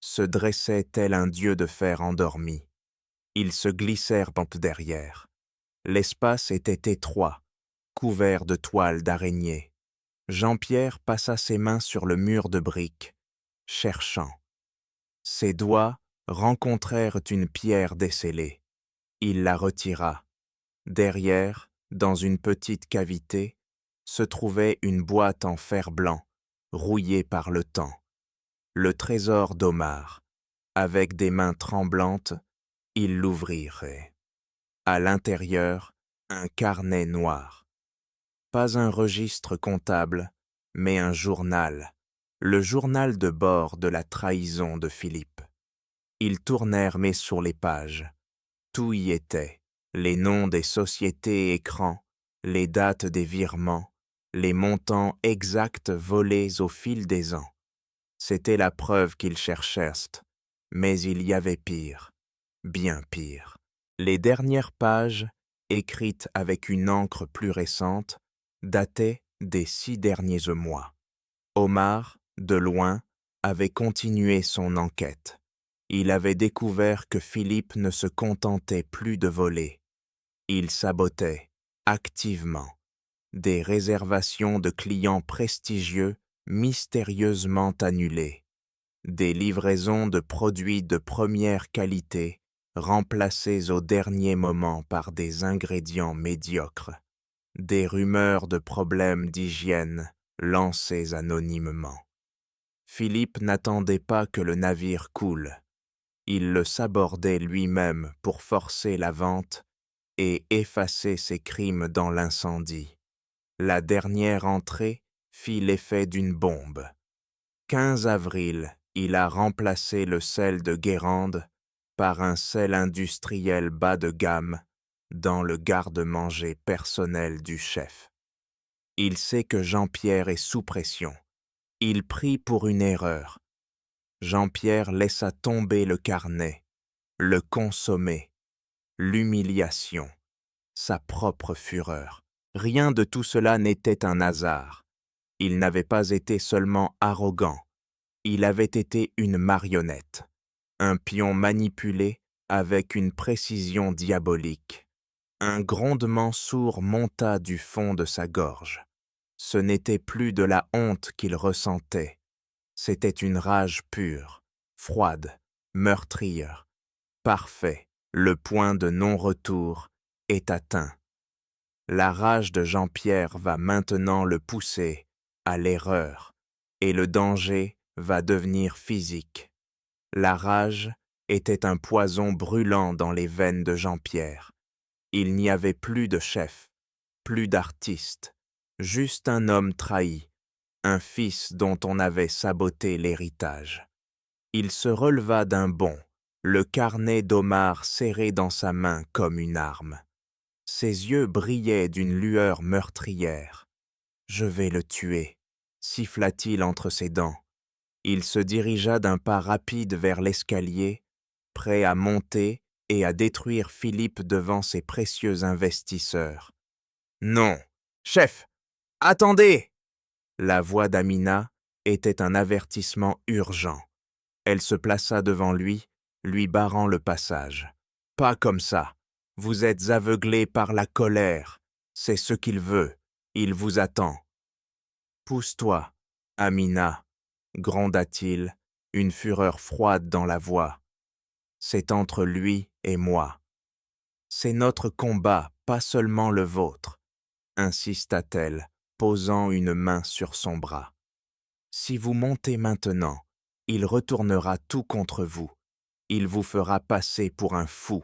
S1: se dressait tel un dieu de fer endormi. Ils se glissèrent derrière. L'espace était étroit, couvert de toiles d'araignée. Jean-Pierre passa ses mains sur le mur de briques, cherchant. Ses doigts rencontrèrent une pierre descellée. Il la retira. Derrière, dans une petite cavité, se trouvait une boîte en fer blanc, rouillée par le temps. Le trésor d'Omar. Avec des mains tremblantes, il l'ouvrirait. À l'intérieur, un carnet noir. Pas un registre comptable, mais un journal, le journal de bord de la trahison de Philippe. Ils tournèrent mais sur les pages. Tout y était, les noms des sociétés écrans, les dates des virements, les montants exacts volés au fil des ans. C'était la preuve qu'ils cherchaient, mais il y avait pire, bien pire. Les dernières pages, écrites avec une encre plus récente, dataient des 6 derniers mois. Omar, de loin, avait continué son enquête. Il avait découvert que Philippe ne se contentait plus de voler. Il sabotait, activement, des réservations de clients prestigieux mystérieusement annulées, des livraisons de produits de première qualité remplacés au dernier moment par des ingrédients médiocres, des rumeurs de problèmes d'hygiène lancées anonymement. Philippe n'attendait pas que le navire coule. Il le sabordait lui-même pour forcer la vente et effacer ses crimes dans l'incendie. La dernière entrée fit l'effet d'une bombe. 15 avril, il a remplacé le sel de Guérande par un sel industriel bas de gamme dans le garde-manger personnel du chef. Il sait que Jean-Pierre est sous pression. Il prie pour une erreur. Jean-Pierre laissa tomber le carnet, le consommer, l'humiliation, sa propre fureur. Rien de tout cela n'était un hasard. Il n'avait pas été seulement arrogant, Il avait été une marionnette, un pion manipulé avec une précision diabolique. Un grondement sourd monta du fond de sa gorge. Ce n'était plus de la honte qu'il ressentait, c'était une rage pure, froide, meurtrière. Parfait, le point de non-retour est atteint. La rage de Jean-Pierre va maintenant le pousser à l'erreur, et le danger va devenir physique. La rage était un poison brûlant dans les veines de Jean-Pierre. Il n'y avait plus de chef, plus d'artiste, juste un homme trahi, un fils dont on avait saboté l'héritage. Il se releva d'un bond, le carnet d'Omar serré dans sa main comme une arme. Ses yeux brillaient d'une lueur meurtrière. « Je vais le tuer », siffla-t-il entre ses dents. Il se dirigea d'un pas rapide vers l'escalier, prêt à monter et à détruire Philippe devant ses précieux investisseurs. « Non, chef, attendez !» La voix d'Amina était un avertissement urgent. Elle se plaça devant lui barrant le passage. « Pas comme ça. Vous êtes aveuglé par la colère. C'est ce qu'il veut. Il vous attend. »« Pousse-toi, Amina, » gronda-t-il, une fureur froide dans la voix. « C'est entre lui et moi. C'est notre combat, pas seulement le vôtre, » insista-t-elle, posant une main sur son bras. « Si vous montez maintenant, il retournera tout contre vous. Il vous fera passer pour un fou.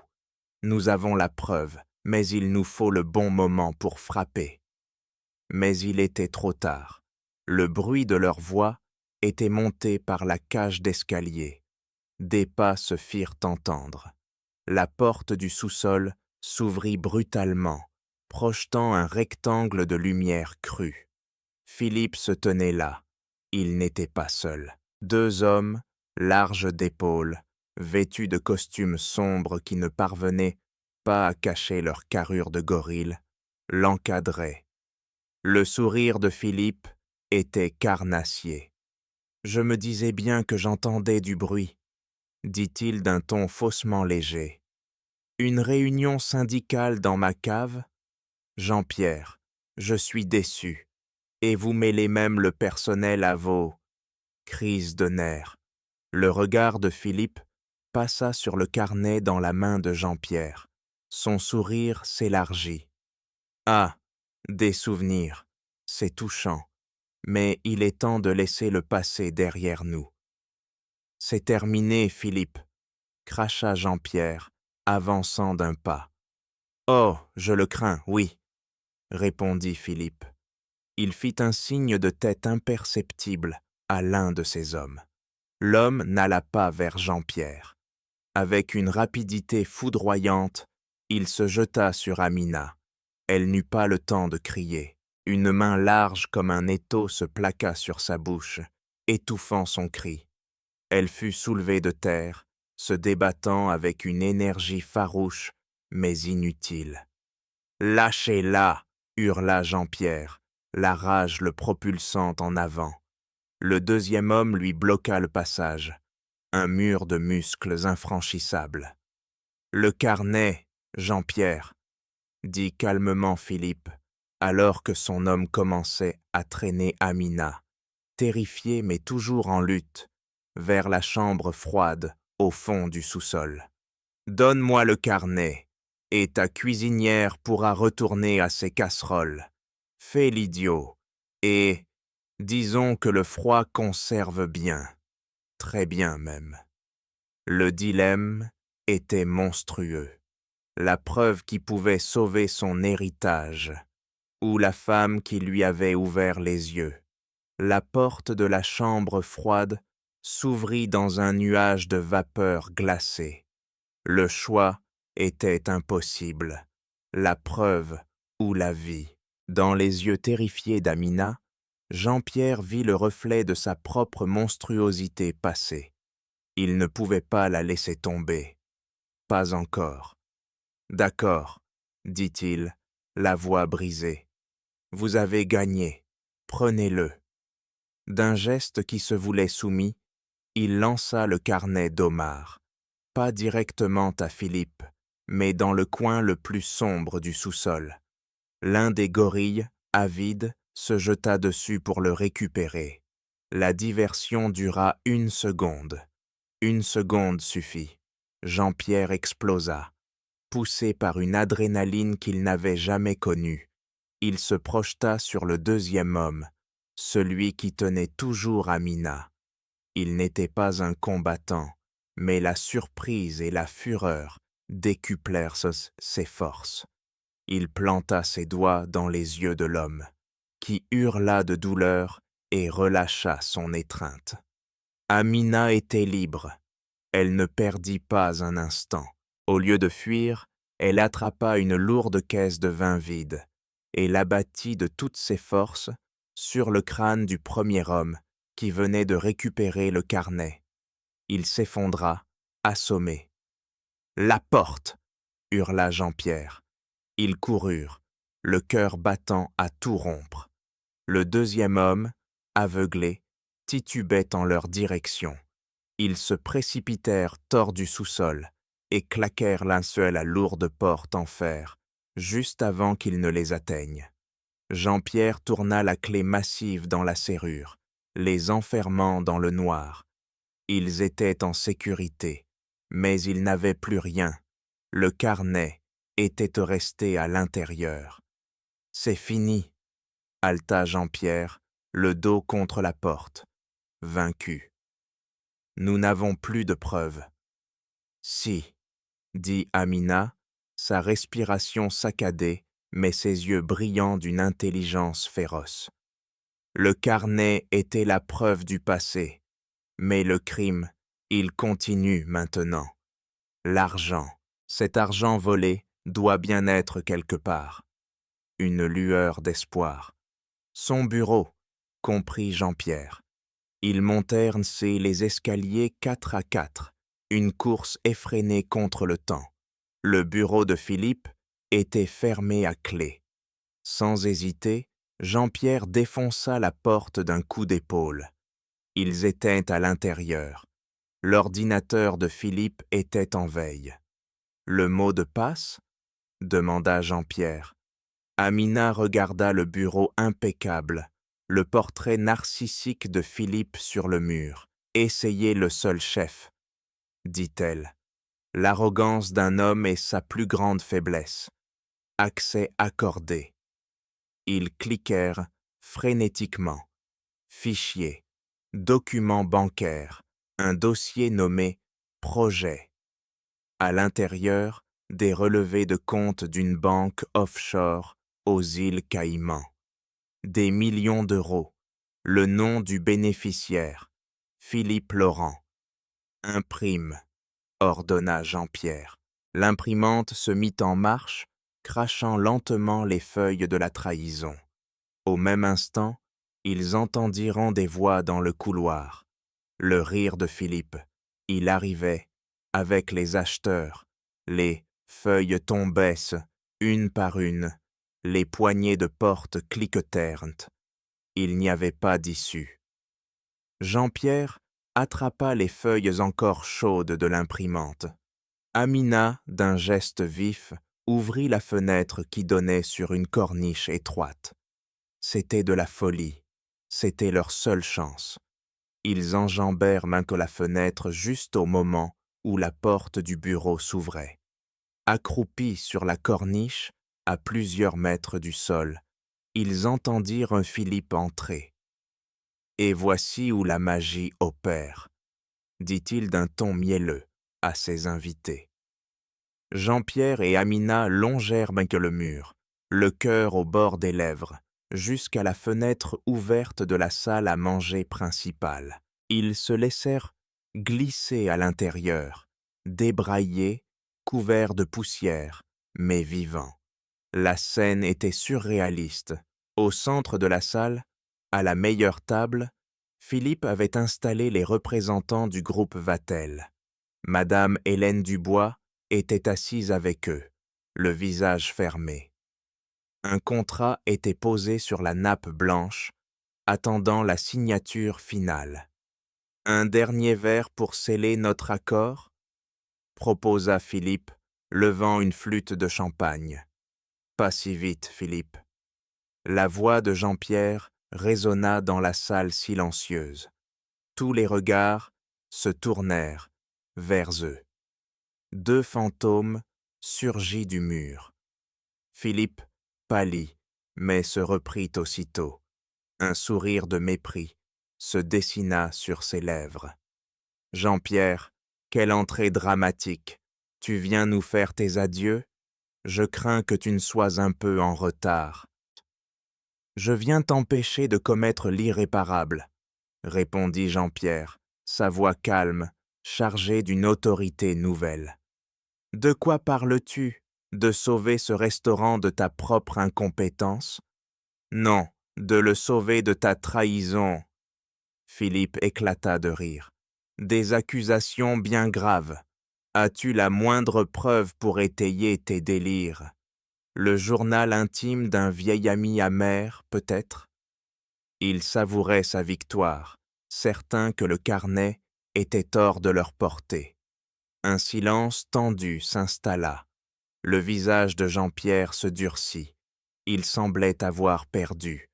S1: Nous avons la preuve, mais il nous faut le bon moment pour frapper. » Mais il était trop tard. Le bruit de leur voix était monté par la cage d'escalier. Des pas se firent entendre. La porte du sous-sol s'ouvrit brutalement, projetant un rectangle de lumière crue. Philippe se tenait là. Il n'était pas seul. Deux hommes, larges d'épaules, vêtus de costumes sombres qui ne parvenaient pas à cacher leur carrure de gorille, l'encadraient. Le sourire de Philippe était carnassier. « Je me disais bien que j'entendais du bruit, » dit-il d'un ton faussement léger. « Une réunion syndicale dans ma cave ? Jean-Pierre, je suis déçu, et vous mêlez même le personnel à vos crises de nerfs. » Le regard de Philippe passa sur le carnet dans la main de Jean-Pierre. Son sourire s'élargit. « Ah, des souvenirs, c'est touchant, mais il est temps de laisser le passé derrière nous. »« C'est terminé, Philippe, » cracha Jean-Pierre, avançant d'un pas. « Oh, je le crains, oui, » répondit Philippe. Il fit un signe de tête imperceptible à l'un de ses hommes. L'homme n'alla pas vers Jean-Pierre. Avec une rapidité foudroyante, il se jeta sur Amina. Elle n'eut pas le temps de crier. Une main large comme un étau se plaqua sur sa bouche, étouffant son cri. Elle fut soulevée de terre, se débattant avec une énergie farouche, mais inutile. « Lâchez-la » hurla Jean-Pierre, la rage le propulsant en avant. Le deuxième homme lui bloqua le passage, un mur de muscles infranchissables. « Le carnet, Jean-Pierre, » dit calmement Philippe, alors que son homme commençait à traîner Amina, terrifiée mais toujours en lutte, vers la chambre froide au fond du sous-sol. « Donne-moi le carnet, et ta cuisinière pourra retourner à ses casseroles. Fais l'idiot, et disons que le froid conserve bien, très bien même. » Le dilemme était monstrueux. La preuve qui pouvait sauver son héritage, ou la femme qui lui avait ouvert les yeux. La porte de la chambre froide s'ouvrit dans un nuage de vapeur glacée. Le choix était impossible. La preuve ou la vie. Dans les yeux terrifiés d'Amina, Jean-Pierre vit le reflet de sa propre monstruosité passer. Il ne pouvait pas la laisser tomber. Pas encore. « D'accord, » dit-il, la voix brisée. « Vous avez gagné. Prenez-le. » D'un geste qui se voulait soumis, il lança le carnet d'Omar, pas directement à Philippe, mais dans le coin le plus sombre du sous-sol. L'un des gorilles, avide, se jeta dessus pour le récupérer. La diversion dura 1 seconde. 1 seconde suffit. Jean-Pierre explosa. Poussé par une adrénaline qu'il n'avait jamais connue, il se projeta sur le deuxième homme, celui qui tenait toujours Amina. Il n'était pas un combattant, mais la surprise et la fureur décuplèrent ses forces. Il planta ses doigts dans les yeux de l'homme, qui hurla de douleur et relâcha son étreinte. Amina était libre. Elle ne perdit pas un instant. Au lieu de fuir, elle attrapa une lourde caisse de vin vide et l'abattit de toutes ses forces sur le crâne du premier homme qui venait de récupérer le carnet. Il s'effondra, assommé. « La porte !» hurla Jean-Pierre. Ils coururent, le cœur battant à tout rompre. Le deuxième homme, aveuglé, titubait en leur direction. Ils se précipitèrent hors du sous-sol et claquèrent l'un seul à lourde porte en fer, juste avant qu'ils ne les atteignent. Jean-Pierre tourna la clé massive dans la serrure, les enfermant dans le noir. Ils étaient en sécurité, mais ils n'avaient plus rien. Le carnet était resté à l'intérieur. « C'est fini !» haleta Jean-Pierre, le dos contre la porte, vaincu. « Nous n'avons plus de preuves. »« Si, » dit Amina, sa respiration saccadée, mais ses yeux brillants d'une intelligence féroce. Le carnet était la preuve du passé, mais le crime, il continue maintenant. L'argent, cet argent volé, doit bien être quelque part. Une lueur d'espoir. Son bureau, comprit Jean-Pierre. Ils montèrent les escaliers 4 à 4, une course effrénée contre le temps. Le bureau de Philippe était fermé à clé. Sans hésiter, Jean-Pierre défonça la porte d'un coup d'épaule. Ils étaient à l'intérieur. L'ordinateur de Philippe était en veille. « Le mot de passe ?» demanda Jean-Pierre. Amina regarda le bureau impeccable, le portrait narcissique de Philippe sur le mur. « Essayez le seul chef, » dit-elle. L'arrogance d'un homme est sa plus grande faiblesse. Accès accordé. Ils cliquèrent frénétiquement. Fichier, document bancaire, un dossier nommé « Projet ». À l'intérieur, des relevés de compte d'une banque offshore aux îles Caïmans. Des millions d'euros. Le nom du bénéficiaire, Philippe Laurent. « Imprime », ordonna Jean-Pierre. L'imprimante se mit en marche, crachant lentement les feuilles de la trahison. Au même instant, ils entendirent des voix dans le couloir. Le rire de Philippe. Il arrivait, avec les acheteurs. Les feuilles tombaient, une par une. Les poignées de porte cliquetèrent. Il n'y avait pas d'issue. Jean-Pierre attrapa les feuilles encore chaudes de l'imprimante. Amina, d'un geste vif, ouvrit la fenêtre qui donnait sur une corniche étroite. C'était de la folie. C'était leur seule chance. Ils enjambèrent main que la fenêtre juste au moment où la porte du bureau s'ouvrait. Accroupis sur la corniche, à plusieurs mètres du sol, ils entendirent un Philippe entrer. « Et voici où la magie opère », dit-il d'un ton mielleux à ses invités. Jean-Pierre et Amina longèrent que le mur, le cœur au bord des lèvres, jusqu'à la fenêtre ouverte de la salle à manger principale. Ils se laissèrent glisser à l'intérieur, débraillés, couverts de poussière, mais vivants. La scène était surréaliste. Au centre de la salle, à la meilleure table, Philippe avait installé les représentants du groupe Vatel. Madame Hélène Dubois était assise avec eux, le visage fermé. Un contrat était posé sur la nappe blanche, attendant la signature finale. Un dernier verre pour sceller notre accord proposa Philippe, levant une flûte de champagne. Pas si vite, Philippe. La voix de Jean-Pierre résonna dans la salle silencieuse. Tous les regards se tournèrent vers eux. Deux fantômes surgis du mur. Philippe pâlit, mais se reprit aussitôt. Un sourire de mépris se dessina sur ses lèvres. « Jean-Pierre, quelle entrée dramatique! Tu viens nous faire tes adieux? Je crains que tu ne sois un peu en retard. »« Je viens t'empêcher de commettre l'irréparable, » répondit Jean-Pierre, sa voix calme, chargée d'une autorité nouvelle. « De quoi parles-tu? De sauver ce restaurant de ta propre incompétence? Non, de le sauver de ta trahison. » Philippe éclata de rire. « Des accusations bien graves. As-tu la moindre preuve pour étayer tes délires? Le journal intime d'un vieil ami amer, peut-être? » Il savourait sa victoire, certain que le carnet était hors de leur portée. Un silence tendu s'installa. Le visage de Jean-Pierre se durcit. Il semblait avoir perdu.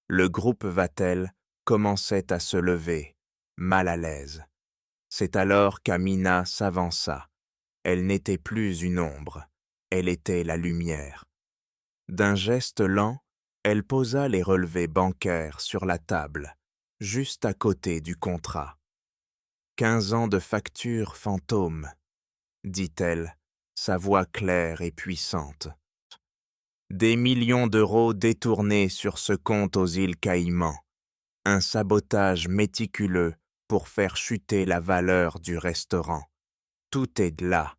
S1: Le groupe Vatel commençait à se lever, mal à l'aise. C'est alors qu'Amina s'avança. Elle n'était plus une ombre, elle était la lumière. D'un geste lent, elle posa les relevés bancaires sur la table, juste à côté du contrat. 15 ans de factures fantômes, dit-elle, sa voix claire et puissante. Des millions d'euros détournés sur ce compte aux îles Caïmans. Un sabotage méticuleux pour faire chuter la valeur du restaurant. Tout est là,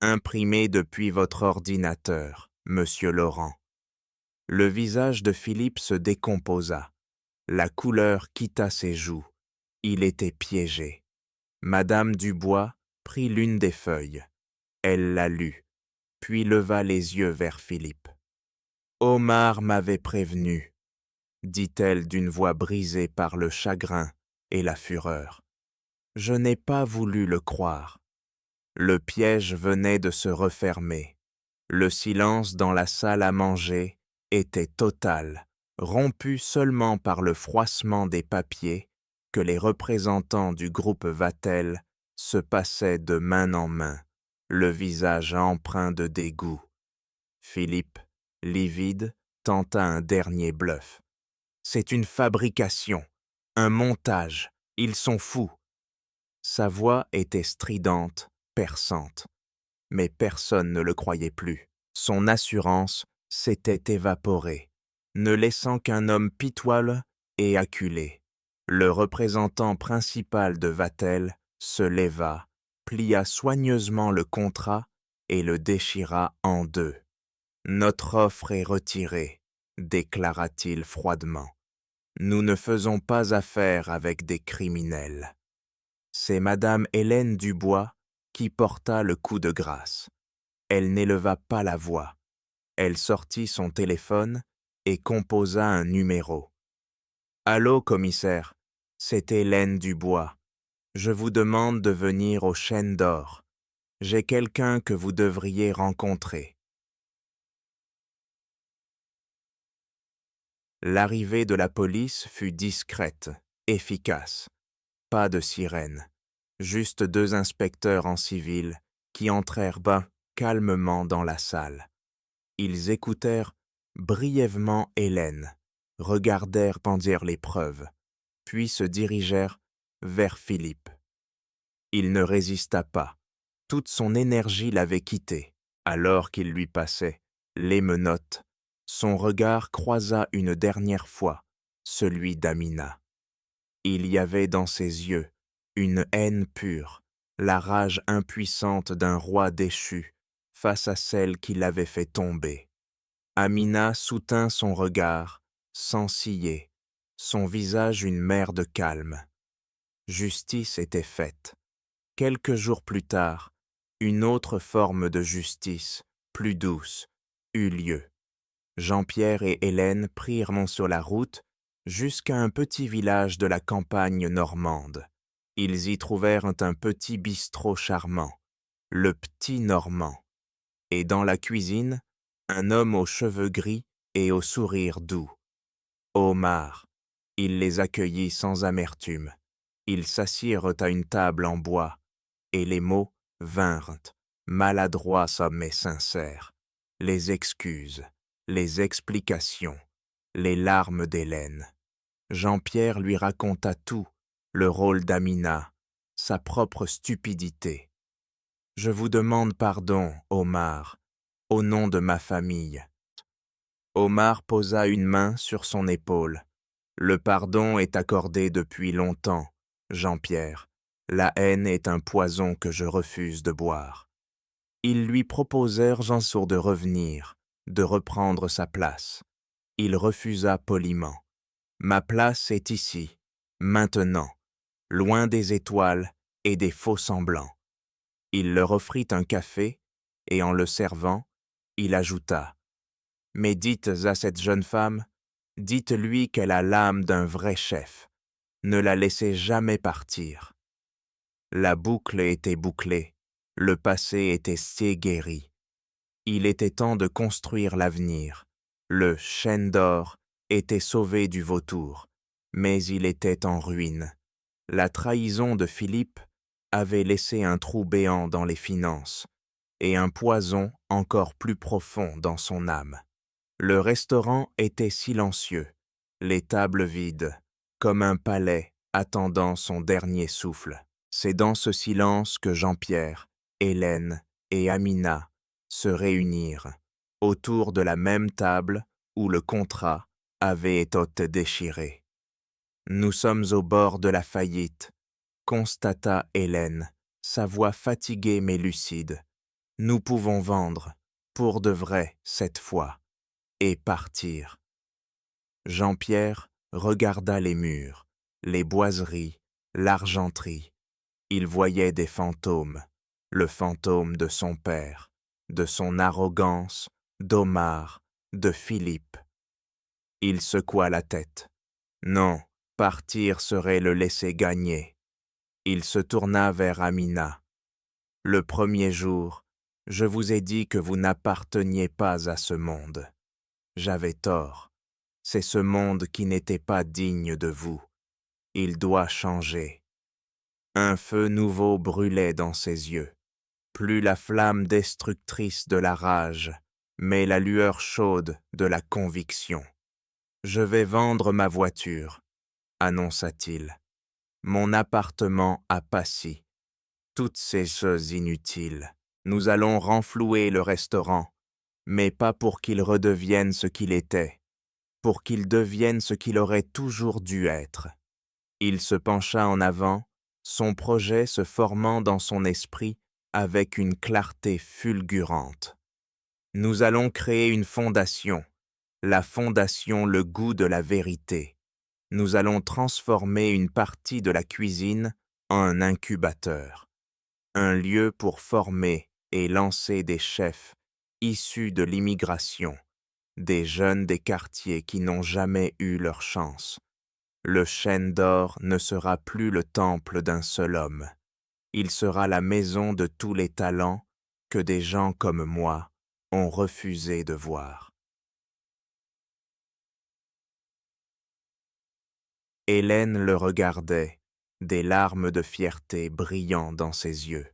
S1: imprimé depuis votre ordinateur, Monsieur Laurent. Le visage de Philippe se décomposa. La couleur quitta ses joues. Il était piégé. Madame Dubois prit l'une des feuilles. Elle la lut, puis leva les yeux vers Philippe. « Omar m'avait prévenu, » dit-elle d'une voix brisée par le chagrin et la fureur. Je n'ai pas voulu le croire. Le piège venait de se refermer. Le silence dans la salle à manger était total, rompu seulement par le froissement des papiers que les représentants du groupe Vatel se passaient de main en main, le visage empreint de dégoût. Philippe, livide, tenta un dernier bluff. « C'est une fabrication, un montage, ils sont fous. » Sa voix était stridente, perçante, mais personne ne le croyait plus. Son assurance s'était évaporée, ne laissant qu'un homme pitoyable et acculé. Le représentant principal de Vatel se leva, plia soigneusement le contrat et le déchira en deux. « Notre offre est retirée, » déclara-t-il froidement. « Nous ne faisons pas affaire avec des criminels. » C'est Madame Hélène Dubois qui porta le coup de grâce. Elle n'éleva pas la voix. Elle sortit son téléphone et composa un numéro. « Allô, commissaire, c'est Hélène Dubois. Je vous demande de venir au Chêne d'Or. J'ai quelqu'un que vous devriez rencontrer. » L'arrivée de la police fut discrète, efficace. Pas de sirène, juste deux inspecteurs en civil qui entrèrent calmement dans la salle. Ils écoutèrent brièvement Hélène, regardèrent pendir les preuves, puis se dirigèrent vers Philippe. Il ne résista pas. Toute son énergie l'avait quitté. Alors qu'il lui passait les menottes, son regard croisa une dernière fois celui d'Amina. Il y avait dans ses yeux une haine pure, la rage impuissante d'un roi déchu face à celle qui l'avait fait tomber. Amina soutint son regard, sans ciller, son visage une mer de calme. Justice était faite. Quelques jours plus tard, une autre forme de justice, plus douce, eut lieu. Jean-Pierre et Hélène prirent sur la route jusqu'à un petit village de la campagne normande. Ils y trouvèrent un petit bistrot charmant, le Petit Normand, et dans la cuisine, un homme aux cheveux gris et au sourire doux. Omar. Il les accueillit sans amertume. Ils s'assirent à une table en bois, et les mots vinrent, maladroits mais sincères, les excuses, les explications, les larmes d'Hélène. Jean-Pierre lui raconta tout, le rôle d'Amina, sa propre stupidité. « Je vous demande pardon, Omar, au nom de ma famille. » Omar posa une main sur son épaule. « Le pardon est accordé depuis longtemps, Jean-Pierre. La haine est un poison que je refuse de boire. » Ils lui proposèrent Jansour de revenir, de reprendre sa place. Il refusa poliment. « Ma place est ici, maintenant, loin des étoiles et des faux-semblants. » Il leur offrit un café, et en le servant, il ajouta « Mais dites à cette jeune femme, dites-lui qu'elle a l'âme d'un vrai chef. Ne la laissez jamais partir. » La boucle était bouclée, le passé était guéri. Il était temps de construire l'avenir. Le chêne d'or était sauvé du vautour, mais il était en ruine. La trahison de Philippe avait laissé un trou béant dans les finances et un poison encore plus profond dans son âme. Le restaurant était silencieux, les tables vides, comme un palais attendant son dernier souffle. C'est dans ce silence que Jean-Pierre, Hélène et Amina se réunirent autour de la même table où le contrat avait été déchiré. « Nous sommes au bord de la faillite, » constata Hélène, sa voix fatiguée mais lucide. « Nous pouvons vendre, pour de vrai cette fois, et partir. » Jean-Pierre regarda les murs, les boiseries, l'argenterie. Il voyait des fantômes, le fantôme de son père, de son arrogance, d'Omar, de Philippe. Il secoua la tête. Non, partir serait le laisser gagner. Il se tourna vers Amina. « Le premier jour, je vous ai dit que vous n'apparteniez pas à ce monde. J'avais tort. C'est ce monde qui n'était pas digne de vous. Il doit changer. » Un feu nouveau brûlait dans ses yeux. Plus la flamme destructrice de la rage, mais la lueur chaude de la conviction. « Je vais vendre ma voiture, » annonça-t-il. « Mon appartement à Passy. Toutes ces choses inutiles. Nous allons renflouer le restaurant, mais pas pour qu'il redevienne ce qu'il était, pour qu'il devienne ce qu'il aurait toujours dû être. » Il se pencha en avant, son projet se formant dans son esprit avec une clarté fulgurante. « Nous allons créer une fondation, la fondation Le Goût de la Vérité. Nous allons transformer une partie de la cuisine en un incubateur, un lieu pour former et lancer des chefs issus de l'immigration, des jeunes des quartiers qui n'ont jamais eu leur chance. Le chêne d'or ne sera plus le temple d'un seul homme. Il sera la maison de tous les talents que des gens comme moi ont refusé de voir. » Hélène le regardait, des larmes de fierté brillant dans ses yeux.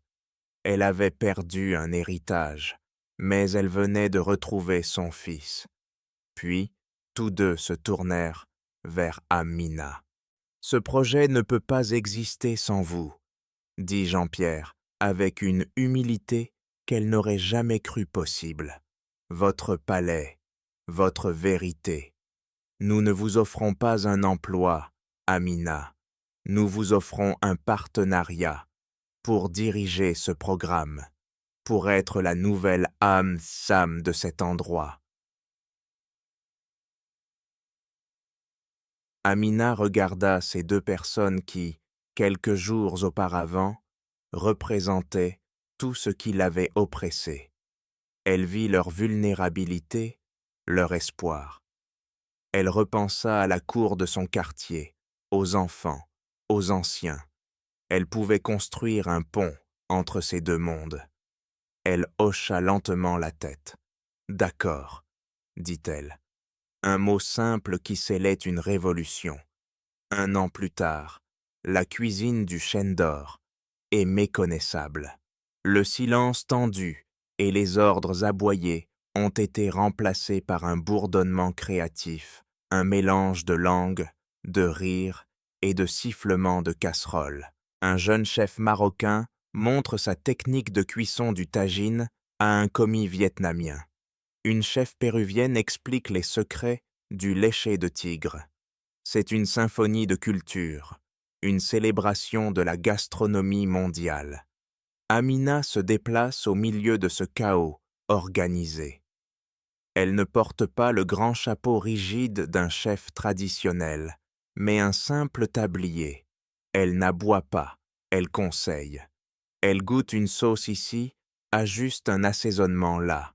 S1: Elle avait perdu un héritage, mais elle venait de retrouver son fils. Puis, tous deux se tournèrent vers Amina. « Ce projet ne peut pas exister sans vous, » dit Jean-Pierre, avec une humilité qu'elle n'aurait jamais cru possible. « Votre palais, votre vérité. Nous ne vous offrons pas un emploi, Amina. Nous vous offrons un partenariat pour diriger ce programme, pour être la nouvelle âme Sam de cet endroit. » Amina regarda ces deux personnes qui, quelques jours auparavant, représentaient tout ce qui l'avait oppressé. Elle vit leur vulnérabilité, leur espoir. Elle repensa à la cour de son quartier, aux enfants, aux anciens. Elle pouvait construire un pont entre ces deux mondes. Elle hocha lentement la tête. « D'accord, » dit-elle. Un mot simple qui scellait une révolution. 1 an plus tard, la cuisine du Chêne d'Or est méconnaissable. Le silence tendu et les ordres aboyés ont été remplacés par un bourdonnement créatif, un mélange de langues, de rires et de sifflements de casseroles. Un jeune chef marocain montre sa technique de cuisson du tagine à un commis vietnamien. Une chef péruvienne explique les secrets du léché de tigre. C'est une symphonie de culture, une célébration de la gastronomie mondiale. Amina se déplace au milieu de ce chaos organisé. Elle ne porte pas le grand chapeau rigide d'un chef traditionnel, mais un simple tablier. Elle n'aboie pas, elle conseille. Elle goûte une sauce ici, ajuste un assaisonnement là.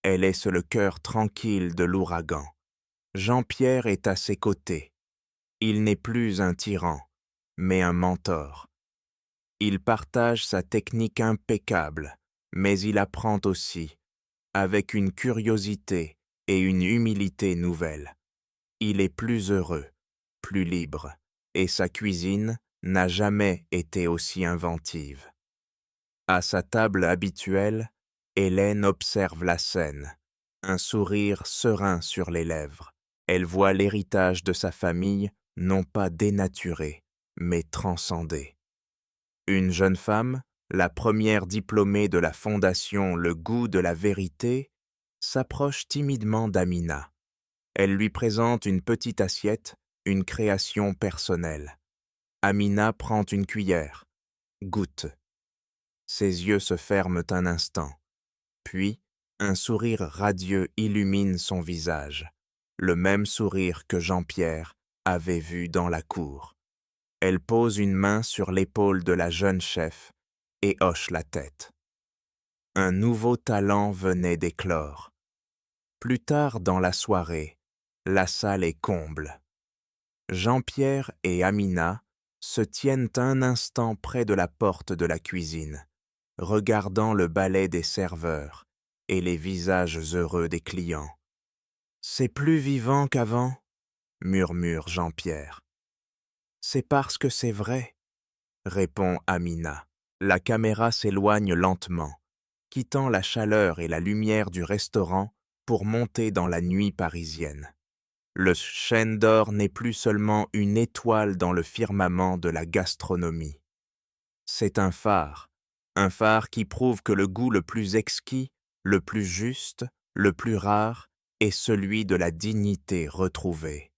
S1: Elle est le cœur tranquille de l'ouragan. Jean-Pierre est à ses côtés. Il n'est plus un tyran, mais un mentor. Il partage sa technique impeccable, mais il apprend aussi, avec une curiosité et une humilité nouvelles. Il est plus heureux, plus libre, et sa cuisine n'a jamais été aussi inventive. À sa table habituelle, Hélène observe la scène, un sourire serein sur les lèvres. Elle voit l'héritage de sa famille non pas dénaturé, mais transcendé. Une jeune femme, la première diplômée de la fondation Le Goût de la Vérité, s'approche timidement d'Amina. Elle lui présente une petite assiette, une création personnelle. Amina prend une cuillère, goûte. Ses yeux se ferment un instant. Puis, un sourire radieux illumine son visage, le même sourire que Jean-Pierre avait vu dans la cour. Elle pose une main sur l'épaule de la jeune chef et hoche la tête. Un nouveau talent venait d'éclore. Plus tard dans la soirée, la salle est comble. Jean-Pierre et Amina se tiennent un instant près de la porte de la cuisine, regardant le balai des serveurs et les visages heureux des clients. « C'est plus vivant qu'avant » murmure Jean-Pierre. « C'est parce que c'est vrai » répond Amina. La caméra s'éloigne lentement, quittant la chaleur et la lumière du restaurant pour monter dans la nuit parisienne. Le Chêne d'Or n'est plus seulement une étoile dans le firmament de la gastronomie. C'est un phare qui prouve que le goût le plus exquis, le plus juste, le plus rare est celui de la dignité retrouvée.